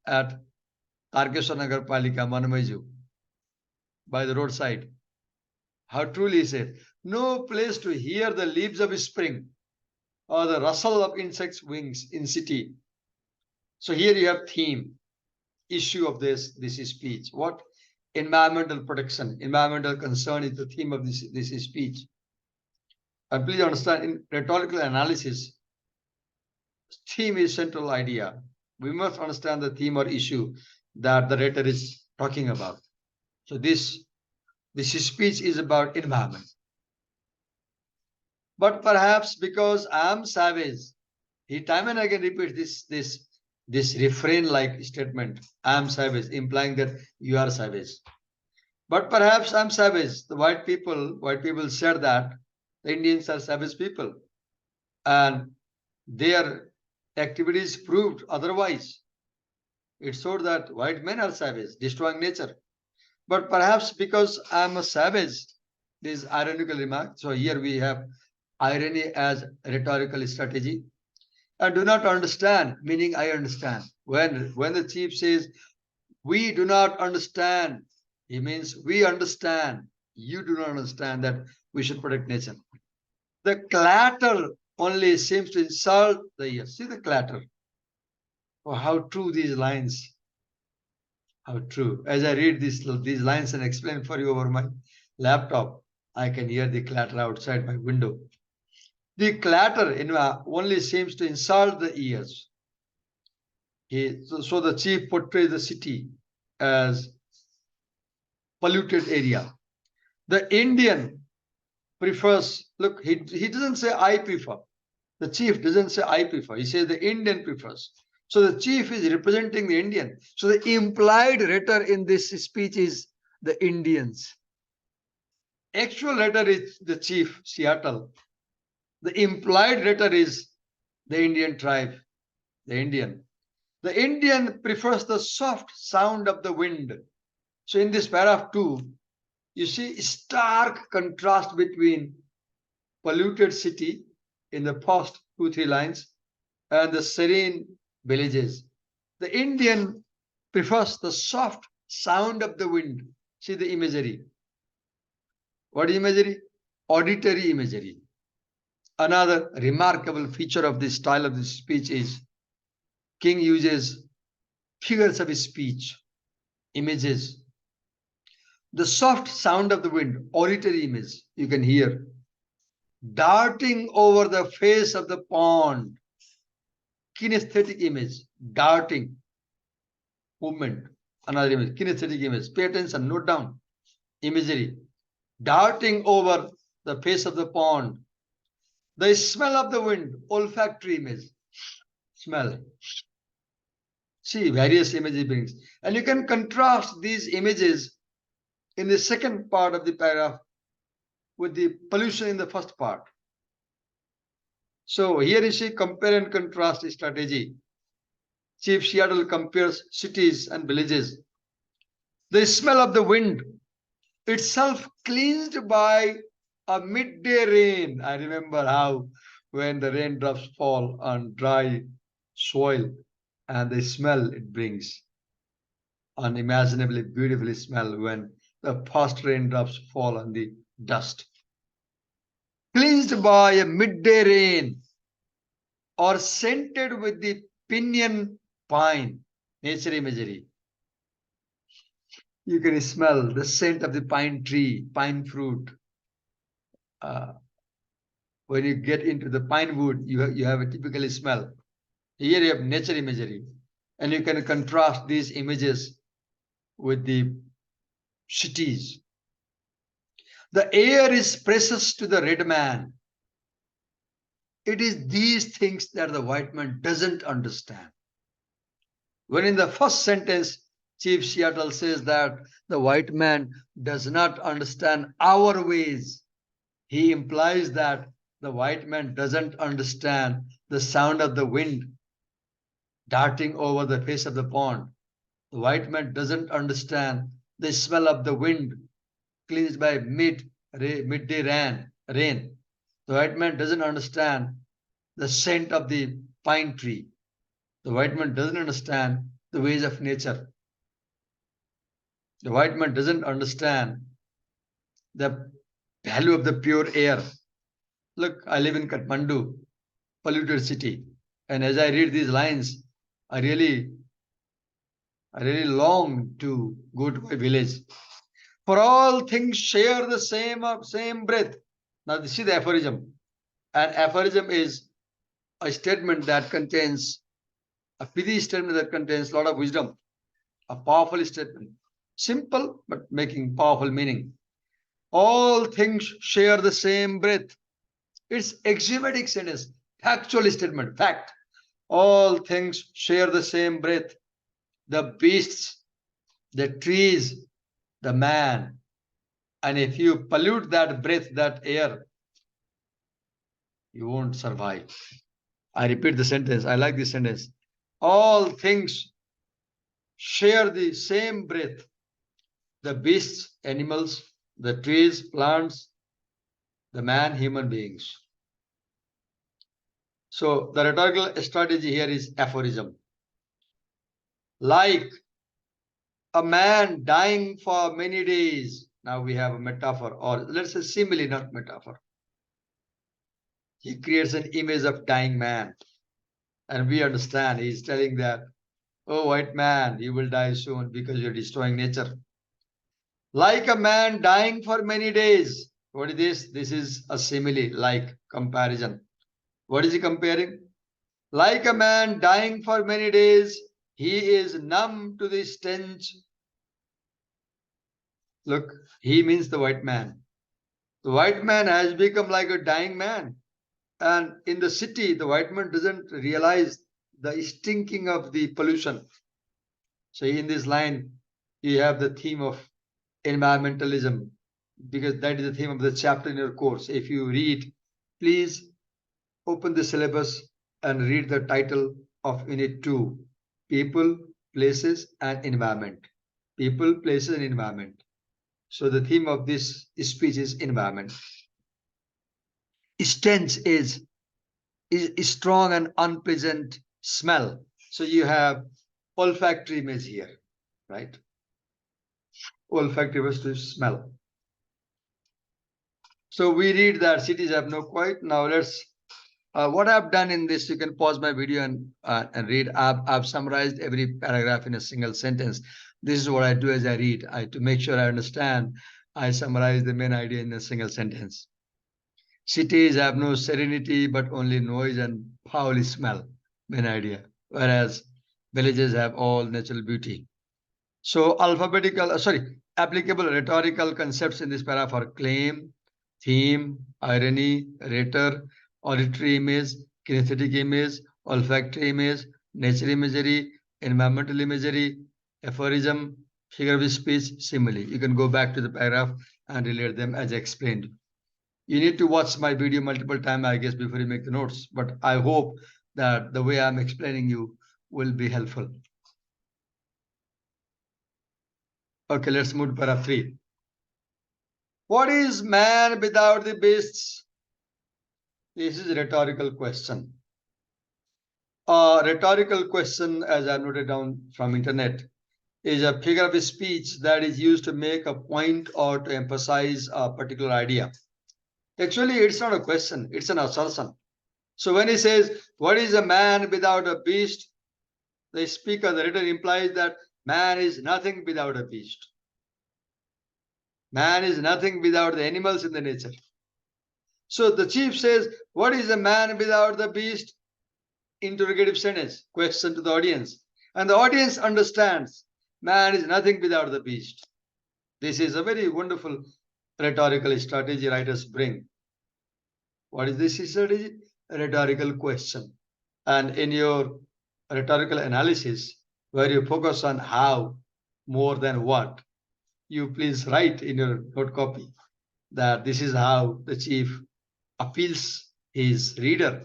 at Tarkeshwar Nagar Palika, Manamaiju, by the roadside. How truly is it? No place to hear the leaves of spring or the rustle of insects' wings in city. So here you have theme, issue of this speech. What? Environmental protection, environmental concern is the theme of this speech. And please understand, in rhetorical analysis, theme is central idea. We must understand the theme or issue that the rhetor is talking about. So this speech is about environment. But perhaps because I am savage, he time and again repeats this refrain-like statement, I am savage, implying that you are savage. But perhaps I'm savage. The white people said that the Indians are savage people. And their activities proved otherwise. It showed that white men are savage, destroying nature. But perhaps because I'm a savage, this ironical remark. So here we have irony as rhetorical strategy. I do not understand, meaning I understand. When the chief says, we do not understand, he means we understand. You do not understand that we should protect nature. The clatter only seems to insult the ear. See the clatter. Oh, how true these lines. How true. As I read these lines and explain for you over my laptop, I can hear the clatter outside my window. The clatter only seems to insult the ears. So the chief portrays the city as polluted area. The Indian prefers, look, he doesn't say I prefer. The chief doesn't say I prefer. He says the Indian prefers. So the chief is representing the Indian. So the implied rhetor in this speech is the Indians. Actual rhetor is the chief, Seattle. The implied rhetor is the Indian tribe, the Indian. The Indian prefers the soft sound of the wind. So in this paragraph 2, you see stark contrast between polluted city in the first 2-3 lines and the serene villages. The Indian prefers the soft sound of the wind. See the imagery. What imagery? Auditory imagery. Another remarkable feature of this style of this speech is King uses figures of speech, images. The soft sound of the wind, auditory image, you can hear, darting over the face of the pond, kinesthetic image, darting, movement, another image, kinesthetic image. Pay attention, note down, imagery, darting over the face of the pond. The smell of the wind, olfactory image, smell. See, various images brings. And you can contrast these images in the second part of the paragraph with the pollution in the first part. So here you see compare and contrast strategy. Chief Seattle compares cities and villages. The smell of the wind itself cleansed by a midday rain. I remember how when the raindrops fall on dry soil and the smell it brings. Unimaginably beautiful smell when the first raindrops fall on the dust. Cleansed by a midday rain or scented with the pinyon pine, nature imagery. You can smell the scent of the pine tree, pine fruit. When you get into the pine wood, you have a typical smell. Here you have nature imagery. And you can contrast these images with the cities. The air is precious to the red man. It is these things that the white man doesn't understand. When in the first sentence, Chief Seattle says that the white man does not understand our ways, he implies that The white man doesn't understand the sound of the wind darting over the face of the pond. The white man doesn't understand the smell of the wind cleansed by midday rain. The white man doesn't understand the scent of the pine tree. The white man doesn't understand the ways of nature. The white man doesn't understand the value of the pure air. Look, I live in Kathmandu, polluted city. And as I read these lines, I really long to go to my village. For all things share the same breath. Now this is the aphorism. An aphorism is a statement that contains a pithy statement that contains a lot of wisdom, a powerful statement. Simple but making powerful meaning. All things share the same breath. It's axiomatic sentence, factual statement, fact. All things share the same breath. The beasts, the trees, the man. And if you pollute that breath, that air, you won't survive. I repeat the sentence. I like this sentence. All things share the same breath. The beasts, animals, the trees, plants, the man, human beings. So the rhetorical strategy here is aphorism. Like a man dying for many days. Now we have a metaphor, or let's say simile, not metaphor. He creates an image of dying man. And we understand he's telling that, oh, white man, you will die soon because you're destroying nature. Like a man dying for many days. What is this? This is a simile, like comparison. What is he comparing? Like a man dying for many days, he is numb to the stench. Look, he means the white man. The white man has become like a dying man. And in the city, the white man doesn't realize the stinking of the pollution. So in this line, you have the theme of environmentalism, because that is the theme of the chapter in your course. If you read, please open the syllabus and read the title of Unit 2, People, Places and Environment. People, Places and Environment. So the theme of this speech is environment. Stench is strong and unpleasant smell. So you have olfactory image here, right? Olfactory was to smell. So we read that cities have no quiet. Now let's, what I've done in this, you can pause my video and read. I've summarized every paragraph in a single sentence. This is what I do as I read. To make sure I understand, I summarize the main idea in a single sentence. Cities have no serenity, but only noise and foul smell, main idea. Whereas villages have all natural beauty. So applicable rhetorical concepts in this paragraph are claim, theme, irony, rhetor, auditory image, kinesthetic image, olfactory image, nature imagery, environmental imagery, aphorism, figure of speech, simile. You can go back to the paragraph and relate them as I explained. You need to watch my video multiple times, I guess, before you make the notes. But I hope that the way I'm explaining you will be helpful. Okay, let's move to paragraph 3. What is man without the beasts? This is a rhetorical question. A rhetorical question, as I noted down from internet, is a figure of speech that is used to make a point or to emphasize a particular idea. Actually, it's not a question, it's an assertion. So when he says, what is a man without a beast? The speaker, the rhetor, implies that man is nothing without a beast. Man is nothing without the animals in the nature. So the chief says, what is a man without the beast? Interrogative sentence, question to the audience. And the audience understands man is nothing without the beast. This is a very wonderful rhetorical strategy writers bring. What is this strategy? A rhetorical question. And in your rhetorical analysis, where you focus on how more than what, you please write in your note copy that this is how the chief appeals his reader.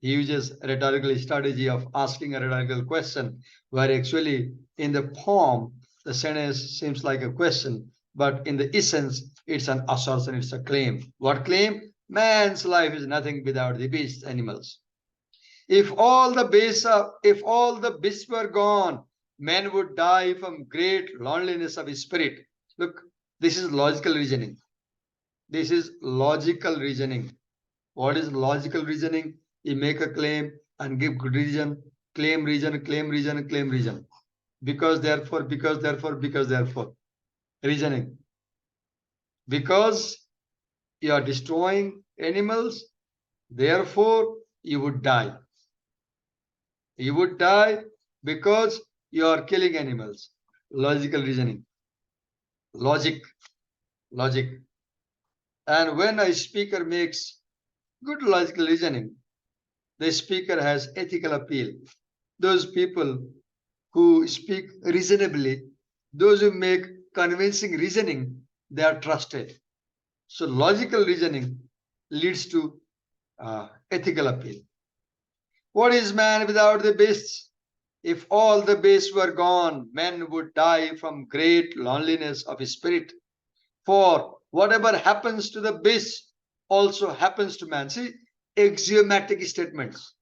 He uses rhetorical strategy of asking a rhetorical question, where actually in the poem, the sentence seems like a question, but in the essence, it's an assertion, it's a claim. What claim? Man's life is nothing without the beasts, animals. If all the beasts were gone, men would die from great loneliness of spirit. Look, this is logical reasoning. This is logical reasoning. What is logical reasoning? You make a claim and give good reason, claim reason, claim reason, claim reason. Because therefore, because therefore, because therefore. Reasoning. Because you are destroying animals, therefore you would die. You would die because you are killing animals. Logical reasoning. Logic. Logic. And when a speaker makes good logical reasoning, the speaker has ethical appeal. Those people who speak reasonably, those who make convincing reasoning, they are trusted. So logical reasoning leads to ethical appeal. What is man without the beasts? If all the beasts were gone, men would die from great loneliness of spirit. For whatever happens to the beasts also happens to man. See, axiomatic statements.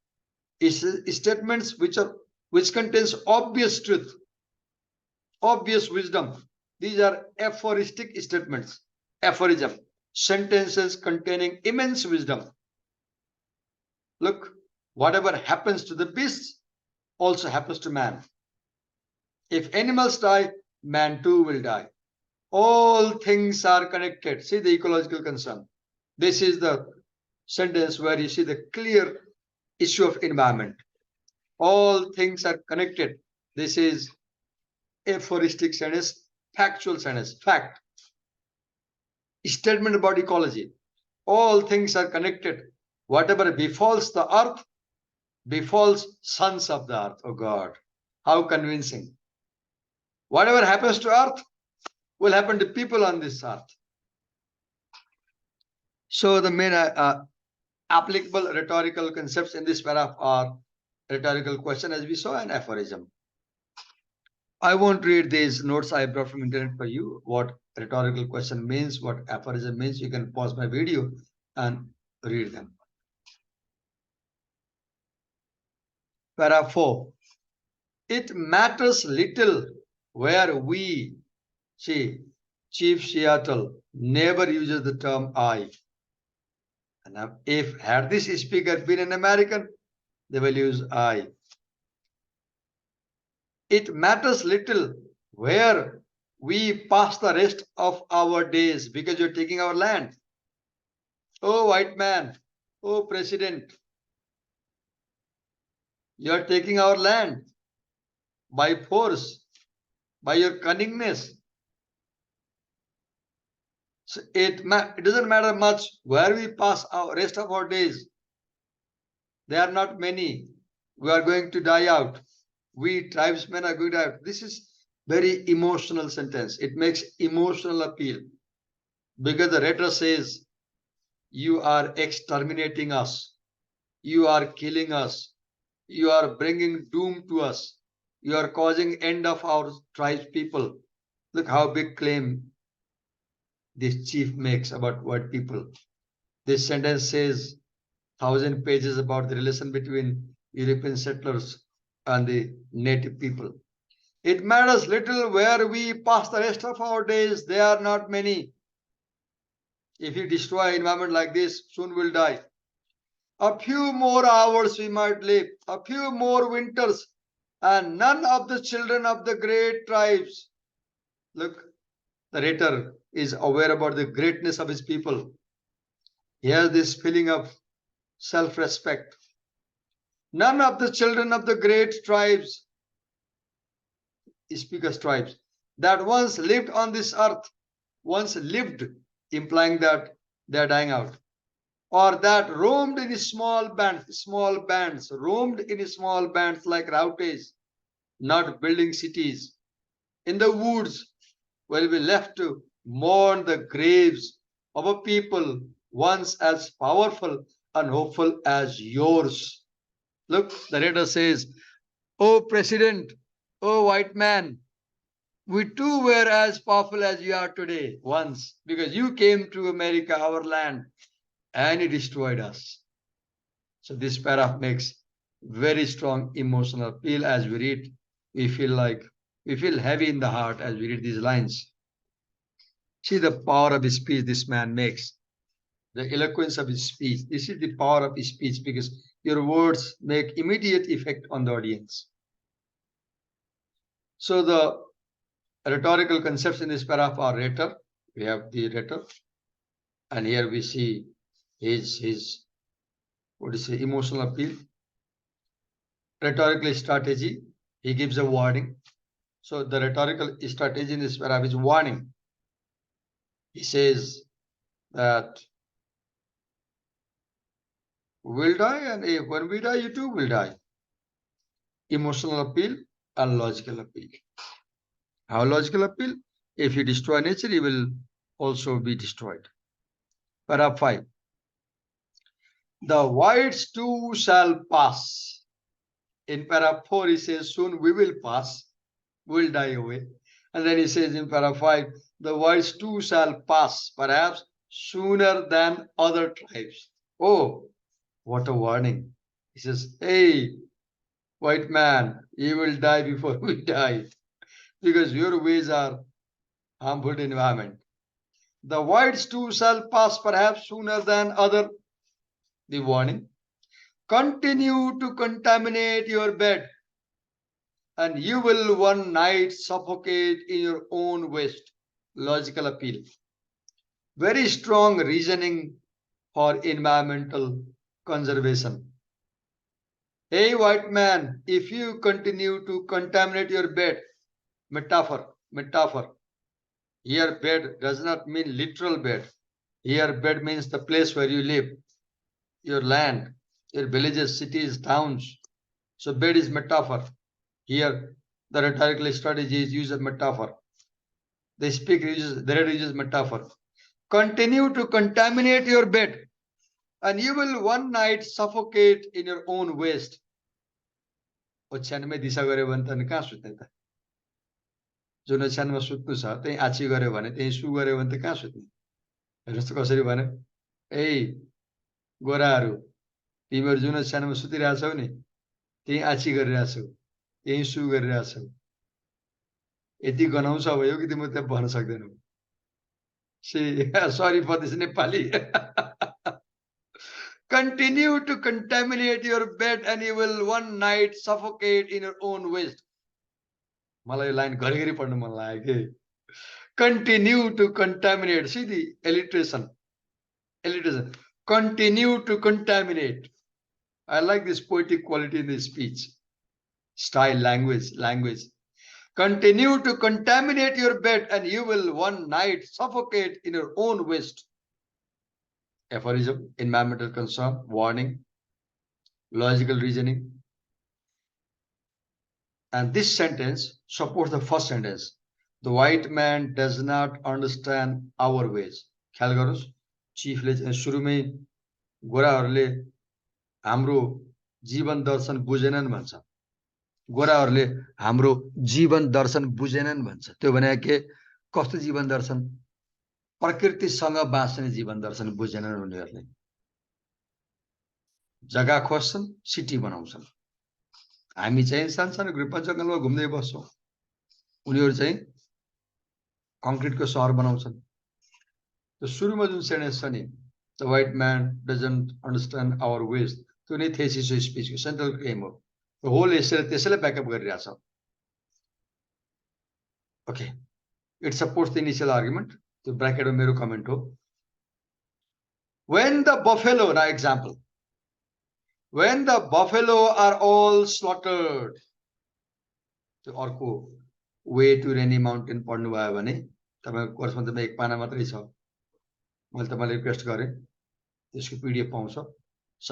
Statements which contains obvious truth, obvious wisdom. These are aphoristic statements. Aphorism. Sentences containing immense wisdom. Look, whatever happens to the beasts also happens to man. If animals die, man too will die. All things are connected. See the ecological concern. This is the sentence where you see the clear issue of environment. All things are connected. This is aphoristic sentence, factual sentence, fact. Statement about ecology. All things are connected. Whatever befalls the earth befalls sons of the earth. Oh God, how convincing. Whatever happens to earth will happen to people on this earth. So the main applicable rhetorical concepts in this paragraph are rhetorical question, as we saw, and aphorism. I won't read these notes I brought from internet for you. What rhetorical question means, what aphorism means, you can pause my video and read them. Paragraph 4. It matters little where we, see, Chief Seattle never uses the term I. And if had this speaker been an American, they will use I. It matters little where we pass the rest of our days because you're taking our land. Oh, white man. Oh, president. You're taking our land by force, by your cunningness. So it doesn't matter much where we pass our rest of our days. They are not many. We are going to die out. We tribesmen are going to die out. This is very emotional sentence. It makes emotional appeal because the rhetor says, you are exterminating us. You are killing us. You are bringing doom to us. You are causing end of our tribes people. Look how big claim this chief makes about white people. This sentence says 1,000 pages about the relation between European settlers and the native people. It matters little where we pass the rest of our days. They are not many. If you destroy environment like this, soon we'll die. A few more hours we might live, a few more winters, and none of the children of the great tribes. Look, the rhetor is aware about the greatness of his people. He has this feeling of self-respect. None of the children of the great tribes, speakers tribes, that once lived on this earth, once lived, implying that they are dying out, or that roamed in small bands, roamed in small bands like routes, not building cities, in the woods, will be left to mourn the graves of a people once as powerful unhopeful as yours. Look, the rhetor says, "Oh, President, oh, white man, we too were as powerful as you are today once because you came to America, our land, and you destroyed us." So this paragraph makes very strong emotional appeal as we read. We feel heavy in the heart as we read these lines. See the power of his speech this man makes, the eloquence of his speech. This is the power of his speech because your words make immediate effect on the audience. So the rhetorical concepts in this paragraph are rhetor. We have the rhetor, and here we see his what is emotional appeal. Rhetorical strategy. He gives a warning. So the rhetorical strategy in this paragraph is warning. He says that we'll die, and when we die, you too will die. Emotional appeal and logical appeal. How logical appeal? If you destroy nature, you will also be destroyed. Paragraph 5. The whites too shall pass. In paragraph 4, he says, soon we will pass, we'll die away. And then he says in paragraph 5, the whites too shall pass, perhaps sooner than other tribes. Oh, what a warning. He says, hey, white man, you will die before we die because your ways are harmful to environment. The whites too shall pass perhaps sooner than other. The warning. Continue to contaminate your bed and you will one night suffocate in your own waste. Logical appeal. Very strong reasoning for environmental conservation. Hey, white man, if you continue to contaminate your bed, metaphor. Here, bed does not mean literal bed. Here, bed means the place where you live, your land, your villages, cities, towns. So, bed is metaphor. Here, the rhetorical strategy is use of metaphor. The speaker uses metaphor. Continue to contaminate your bed, and you will one night suffocate in your own waste. ओछ्यानमा दिशा गऱ्यो भने त कहाँ सुत्ने त जुन ओछ्यानमा सुत्नु छ त्यही आछी गऱ्यो भने त्यही सु गऱ्यो भने त कहाँ सुत्ने हेर्नुहोस् त कसरी भन्यो ए गोराहरू तिमीहरू जुन ओछ्यानमा सुतिरहेछौ नि त्यही आछी गरिरहेछौ त्यही सु गरिरहेछौ यति गनाउँछ अब यो कि तिमी त्यहाँ भन्न सक्दैनौ सरी for this Nepali Continue to contaminate your bed and you will one night suffocate in your own waste. मलाई लाइन घरिघरि पढ्न मन लाग्यो के Continue to contaminate. See the alliteration. Continue to contaminate. I like this poetic quality in the speech. Style, language. Continue to contaminate your bed and you will one night suffocate in your own waste. Aphorism, environmental concern, warning, logical reasoning. And this sentence supports the first sentence. The white man does not understand our ways. ख्याल गर्नुस् चिफले सुरुमै गोराहरूले हाम्रो जीवन दर्शन बुझेनन् भन्छ गोराहरूले हाम्रो जीवन दर्शन बुझेनन् भन्छ त्यो भने के कस्तो जीवन दर्शन प्रकृतिसँग बाँच्ने जीवन दर्शन बुझेनन् उनीहरूले जग्गा खोज्छन् सिटी बनाउँछन् हामी चाहिँ सानसानो ग्रुपमा जङ्गलमा घुम्दै बस्छौँ उनीहरू चाहिँ कङ्क्रिटको सहर बनाउँछन् त्यो सुरुमा जुन सेन्टेन्स छ नि द व्हाइट म्यान डजन्ट अन्डरस्ट्यान्ड आवर वेज त्यो नै थेसिस हो स्पिचको सेन्ट्रल क्लेम हो होल एसेले त्यसैले ब्याकअप गरिरहेछ okay it supports the initial argument त्यो ब्र्याकेटमा मेरो कमेन्ट हो when the buffalo na example when the buffalo are all slaughtered त्यो अर्को वे टु रेनी माउन्टेन पढ्नु भयो भने तपाईको कोर्समा त एक पाना मात्रै छ मैले तपाईलाई रिक्वेस्ट गरे त्यसको पीडीएफ पाउँछ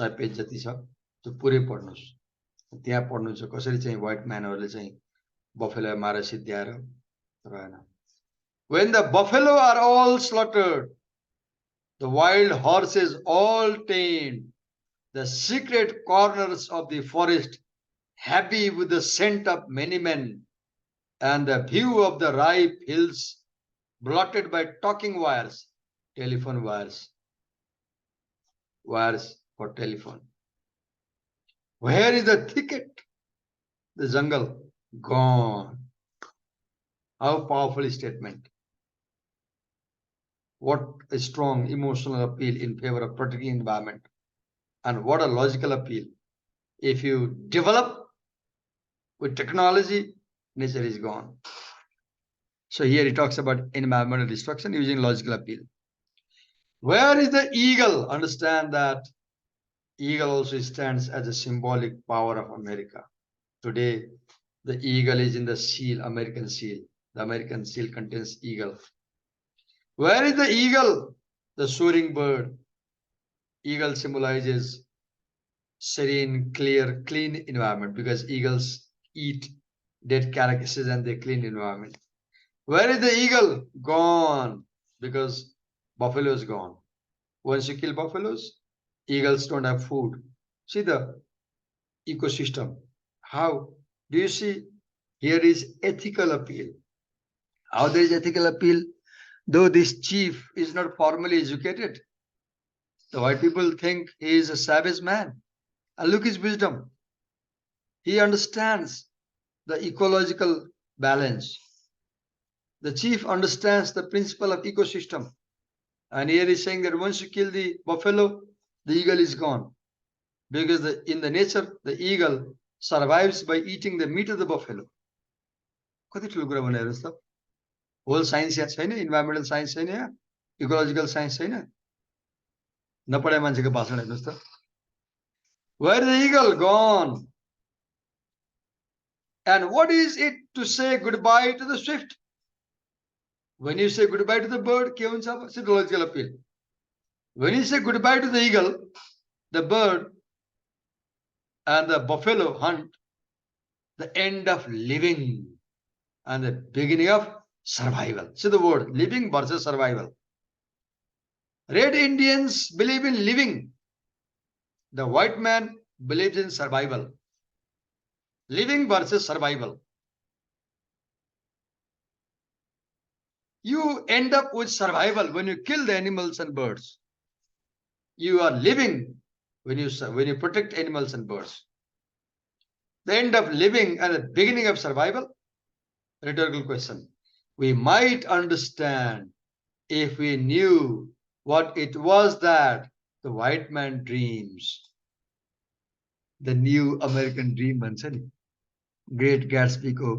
100 पेज जति छ त्यो पुरै पढ्नुस् त्यहाँ पढ्नु छ कसरी चाहिँ व्हाइट म्यानहरुले चाहिँ बफेलो मारे सिद्ध्याएर रहेन when the buffalo are all slaughtered the wild horses all tamed The secret corners of the forest, happy with the scent of many men, and the view of the ripe hills blotted by talking wires, telephone wires, wires for telephone. Where is the thicket? The jungle gone. How powerful statement. What a strong emotional appeal in favor of protecting environment. And what a logical appeal. If you develop with technology, nature is gone. So here he talks about environmental destruction using logical appeal. Where is the eagle? Understand that eagle also stands as a symbolic power of America. Today, the eagle is in the seal, American seal. The American seal contains eagle. Where is the eagle? The soaring bird. Eagle symbolizes serene, clear, clean environment because eagles eat dead carcasses and they clean environment. Where is the eagle? Gone because buffalo is gone. Once you kill buffaloes, eagles don't have food. See the ecosystem. How? Do you see? Here is ethical appeal. How there is ethical appeal? Though this chief is not formally educated, the white people think he is a savage man. And look his wisdom. He understands the ecological balance. The chief understands the principle of ecosystem. And here he's saying that once you kill the buffalo, the eagle is gone. Because in the nature, the eagle survives by eating the meat of the buffalo. कति ठुलो कुरा भनेर हेर्नुहोस् त whole signs यहाँ छैन environmental signs छैन यहाँ इकोलोजिकल साइन्स छैन नपढाए मान्छेको भाषण हेर्नुहोस् त Where is the eagle gone? And what is it to say goodbye to the swift? When you say goodbye to the bird, के हुन्छ अब psychological appeal. When you say goodbye to the eagle, the bird and the buffalo hunt, the end of living and the beginning of survival. See the word, living versus survival. Red Indians believe in living. The white man believes in survival. Living versus survival. You end up with survival when you kill the animals and birds. You are living when you protect animals and birds. The end of living and the beginning of survival. Rhetorical question. We might understand if we knew what it was that the white man dreams. The new American dream भन्छ नि great ग्याट्सबीको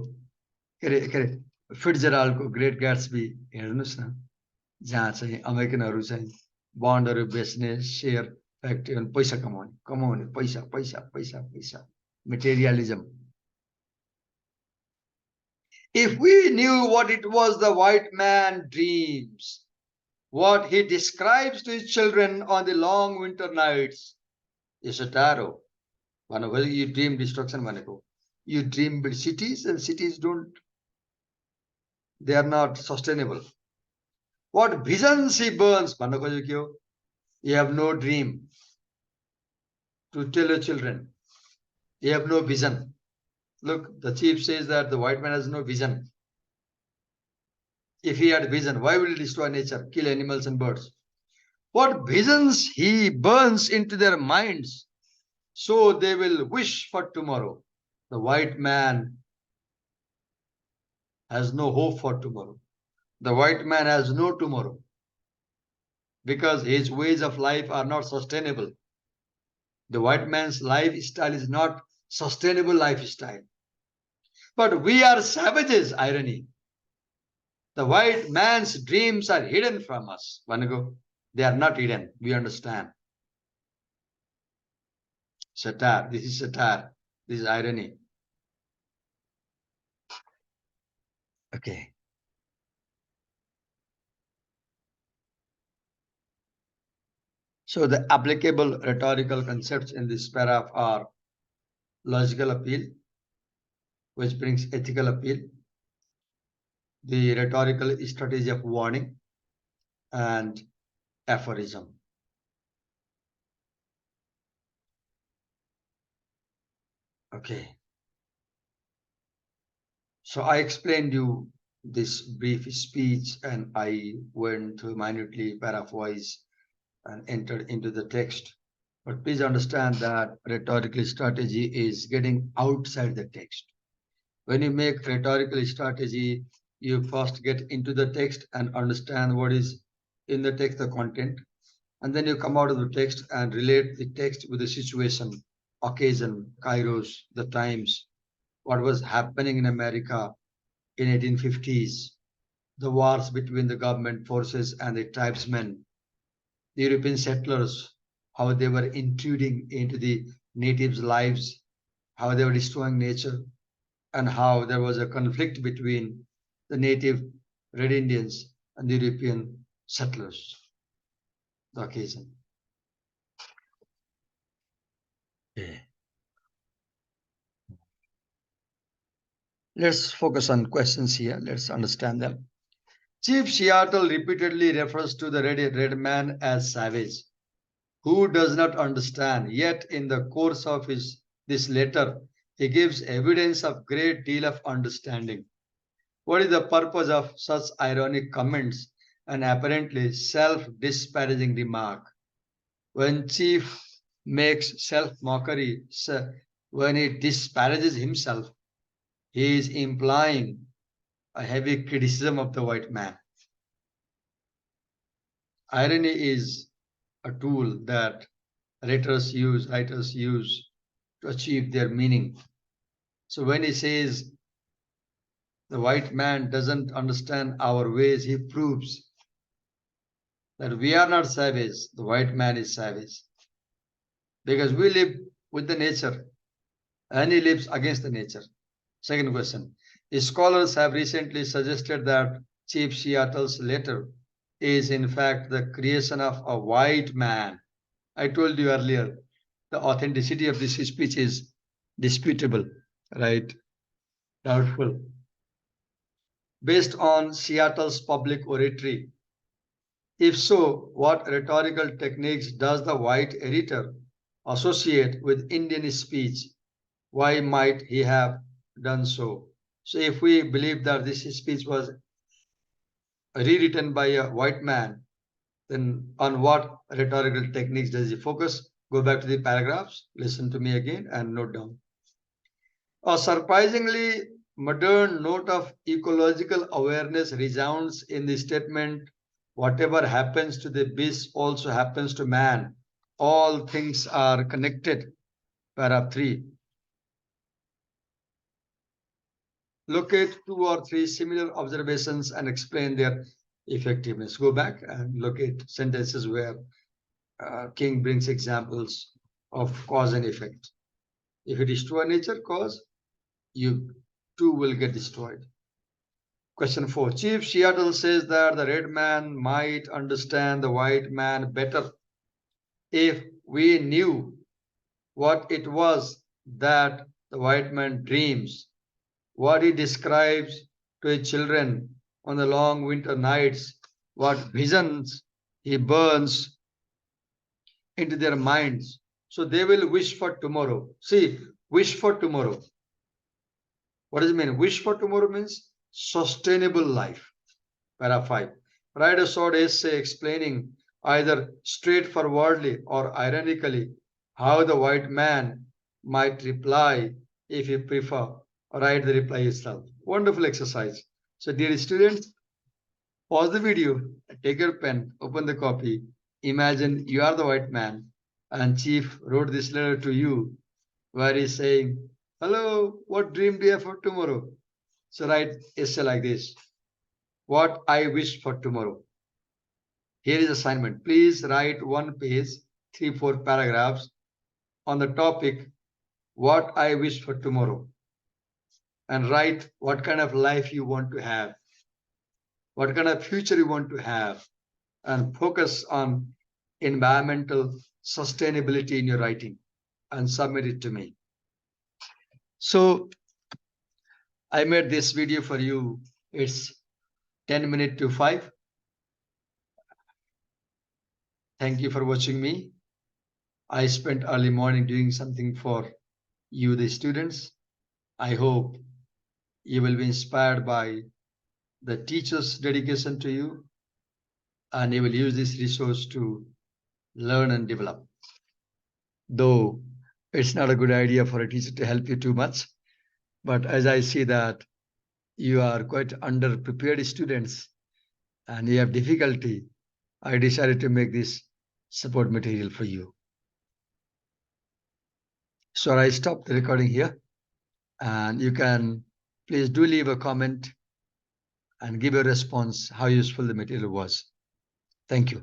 के अरे फिट्जराल्डको great ग्याट्सबी हेर्नुहोस् न जहाँ चाहिँ अमेरिकनहरू चाहिँ बन्डहरू बेच्ने सेयर फ्याक्ट्री अनि पैसा कमाउने पैसा पैसा पैसा पैसा materialism. If we knew what it was the white man dreams, what he describes to his children on the long winter nights, is a tarot. Whenever you dream destruction, you dream big cities and cities they are not sustainable. What visions he burns, you have no dream to tell your children. You have no vision. Look, the chief says that the white man has no vision. If he had vision, why will he destroy nature, kill animals and birds? What visions he burns into their minds, so they will wish for tomorrow. The white man has no hope for tomorrow. The white man has no tomorrow because his ways of life are not sustainable. The white man's lifestyle is not sustainable lifestyle. But we are savages, irony. The white man's dreams are hidden from us. They are not hidden. We understand. Satire. This is satire. This is irony. Okay. So the applicable rhetorical concepts in this paragraph are logical appeal, which brings ethical appeal, the rhetorical strategy of warning, and aphorism. Okay. So I explained you this brief speech and I went to minutely paraphrase and entered into the text. But please understand that rhetorical strategy is getting outside the text. When you make rhetorical strategy, you first get into the text and understand what is in the text, the content, and then you come out of the text and relate the text with the situation, occasion, kairos, the times, what was happening in America in 1850s, the wars between the government forces and the tribesmen, the European settlers, how they were intruding into the natives' lives, how they were destroying nature, and how there was a conflict between the native Red Indians and the European settlers. The occasion. Okay. Let's focus on questions here. Let's understand them. Chief Seattle repeatedly refers to the red man as savage, who does not understand. Yet, in the course of this letter, he gives evidence of great deal of understanding. What is the purpose of such ironic comments and apparently self-disparaging remark? When Chief makes self-mockery, when he disparages himself, he is implying a heavy criticism of the white man. Irony is a tool that writers use to achieve their meaning. So when he says the white man doesn't understand our ways, he proves that we are not savage, the white man is savage. Because we live with the nature and he lives against the nature. Second question. Scholars have recently suggested that Chief Seattle's letter is in fact the creation of a white man. I told you earlier, the authenticity of this speech is disputable, right? Doubtful. Based on Seattle's public oratory. If so, what rhetorical techniques does the white editor associate with Indian speech? Why might he have done so? So if we believe that this speech was rewritten by a white man, then on what rhetorical techniques does he focus? Go back to the paragraphs, listen to me again and note down. A surprisingly modern note of ecological awareness resounds in the statement, whatever happens to the beast also happens to man. All things are connected. Paragraph 3. Locate 2 or 3 similar observations and explain their effectiveness. Go back and locate sentences where King brings examples of cause and effect. If you destroy nature, cause, you too will get destroyed. Question 4. Chief Seattle says that the red man might understand the white man better if we knew what it was that the white man dreams, what he describes to his children on the long winter nights, what visions he burns into their minds. So they will wish for tomorrow. See, wish for tomorrow. What does it mean? Wish for tomorrow means sustainable life. Para 5. Write a short essay explaining either straightforwardly or ironically how the white man might reply if you prefer. Write the reply yourself. Wonderful exercise. So, dear students, pause the video, take your pen, open the copy. Imagine you are the white man and Chief wrote this letter to you where he's saying, hello, what dream do you have for tomorrow? So, write essay like this. What I wish for tomorrow. Here is assignment. Please write 1 page, 3, 4 paragraphs on the topic what I wish for tomorrow. And write what kind of life you want to have, what kind of future you want to have, and focus on environmental sustainability in your writing and submit it to me. So I made this video for you. It's 10 minutes to 5. Thank you for watching me. I spent early morning doing something for you, the students. I hope you will be inspired by the teacher's dedication to you, and you will use this resource to learn and develop. Though it's not a good idea for a teacher to help you too much, but as I see that you are quite underprepared students and you have difficulty, I decided to make this support material for you. So I stop the recording here, and you can please do leave a comment and give a response how useful the material was. Thank you.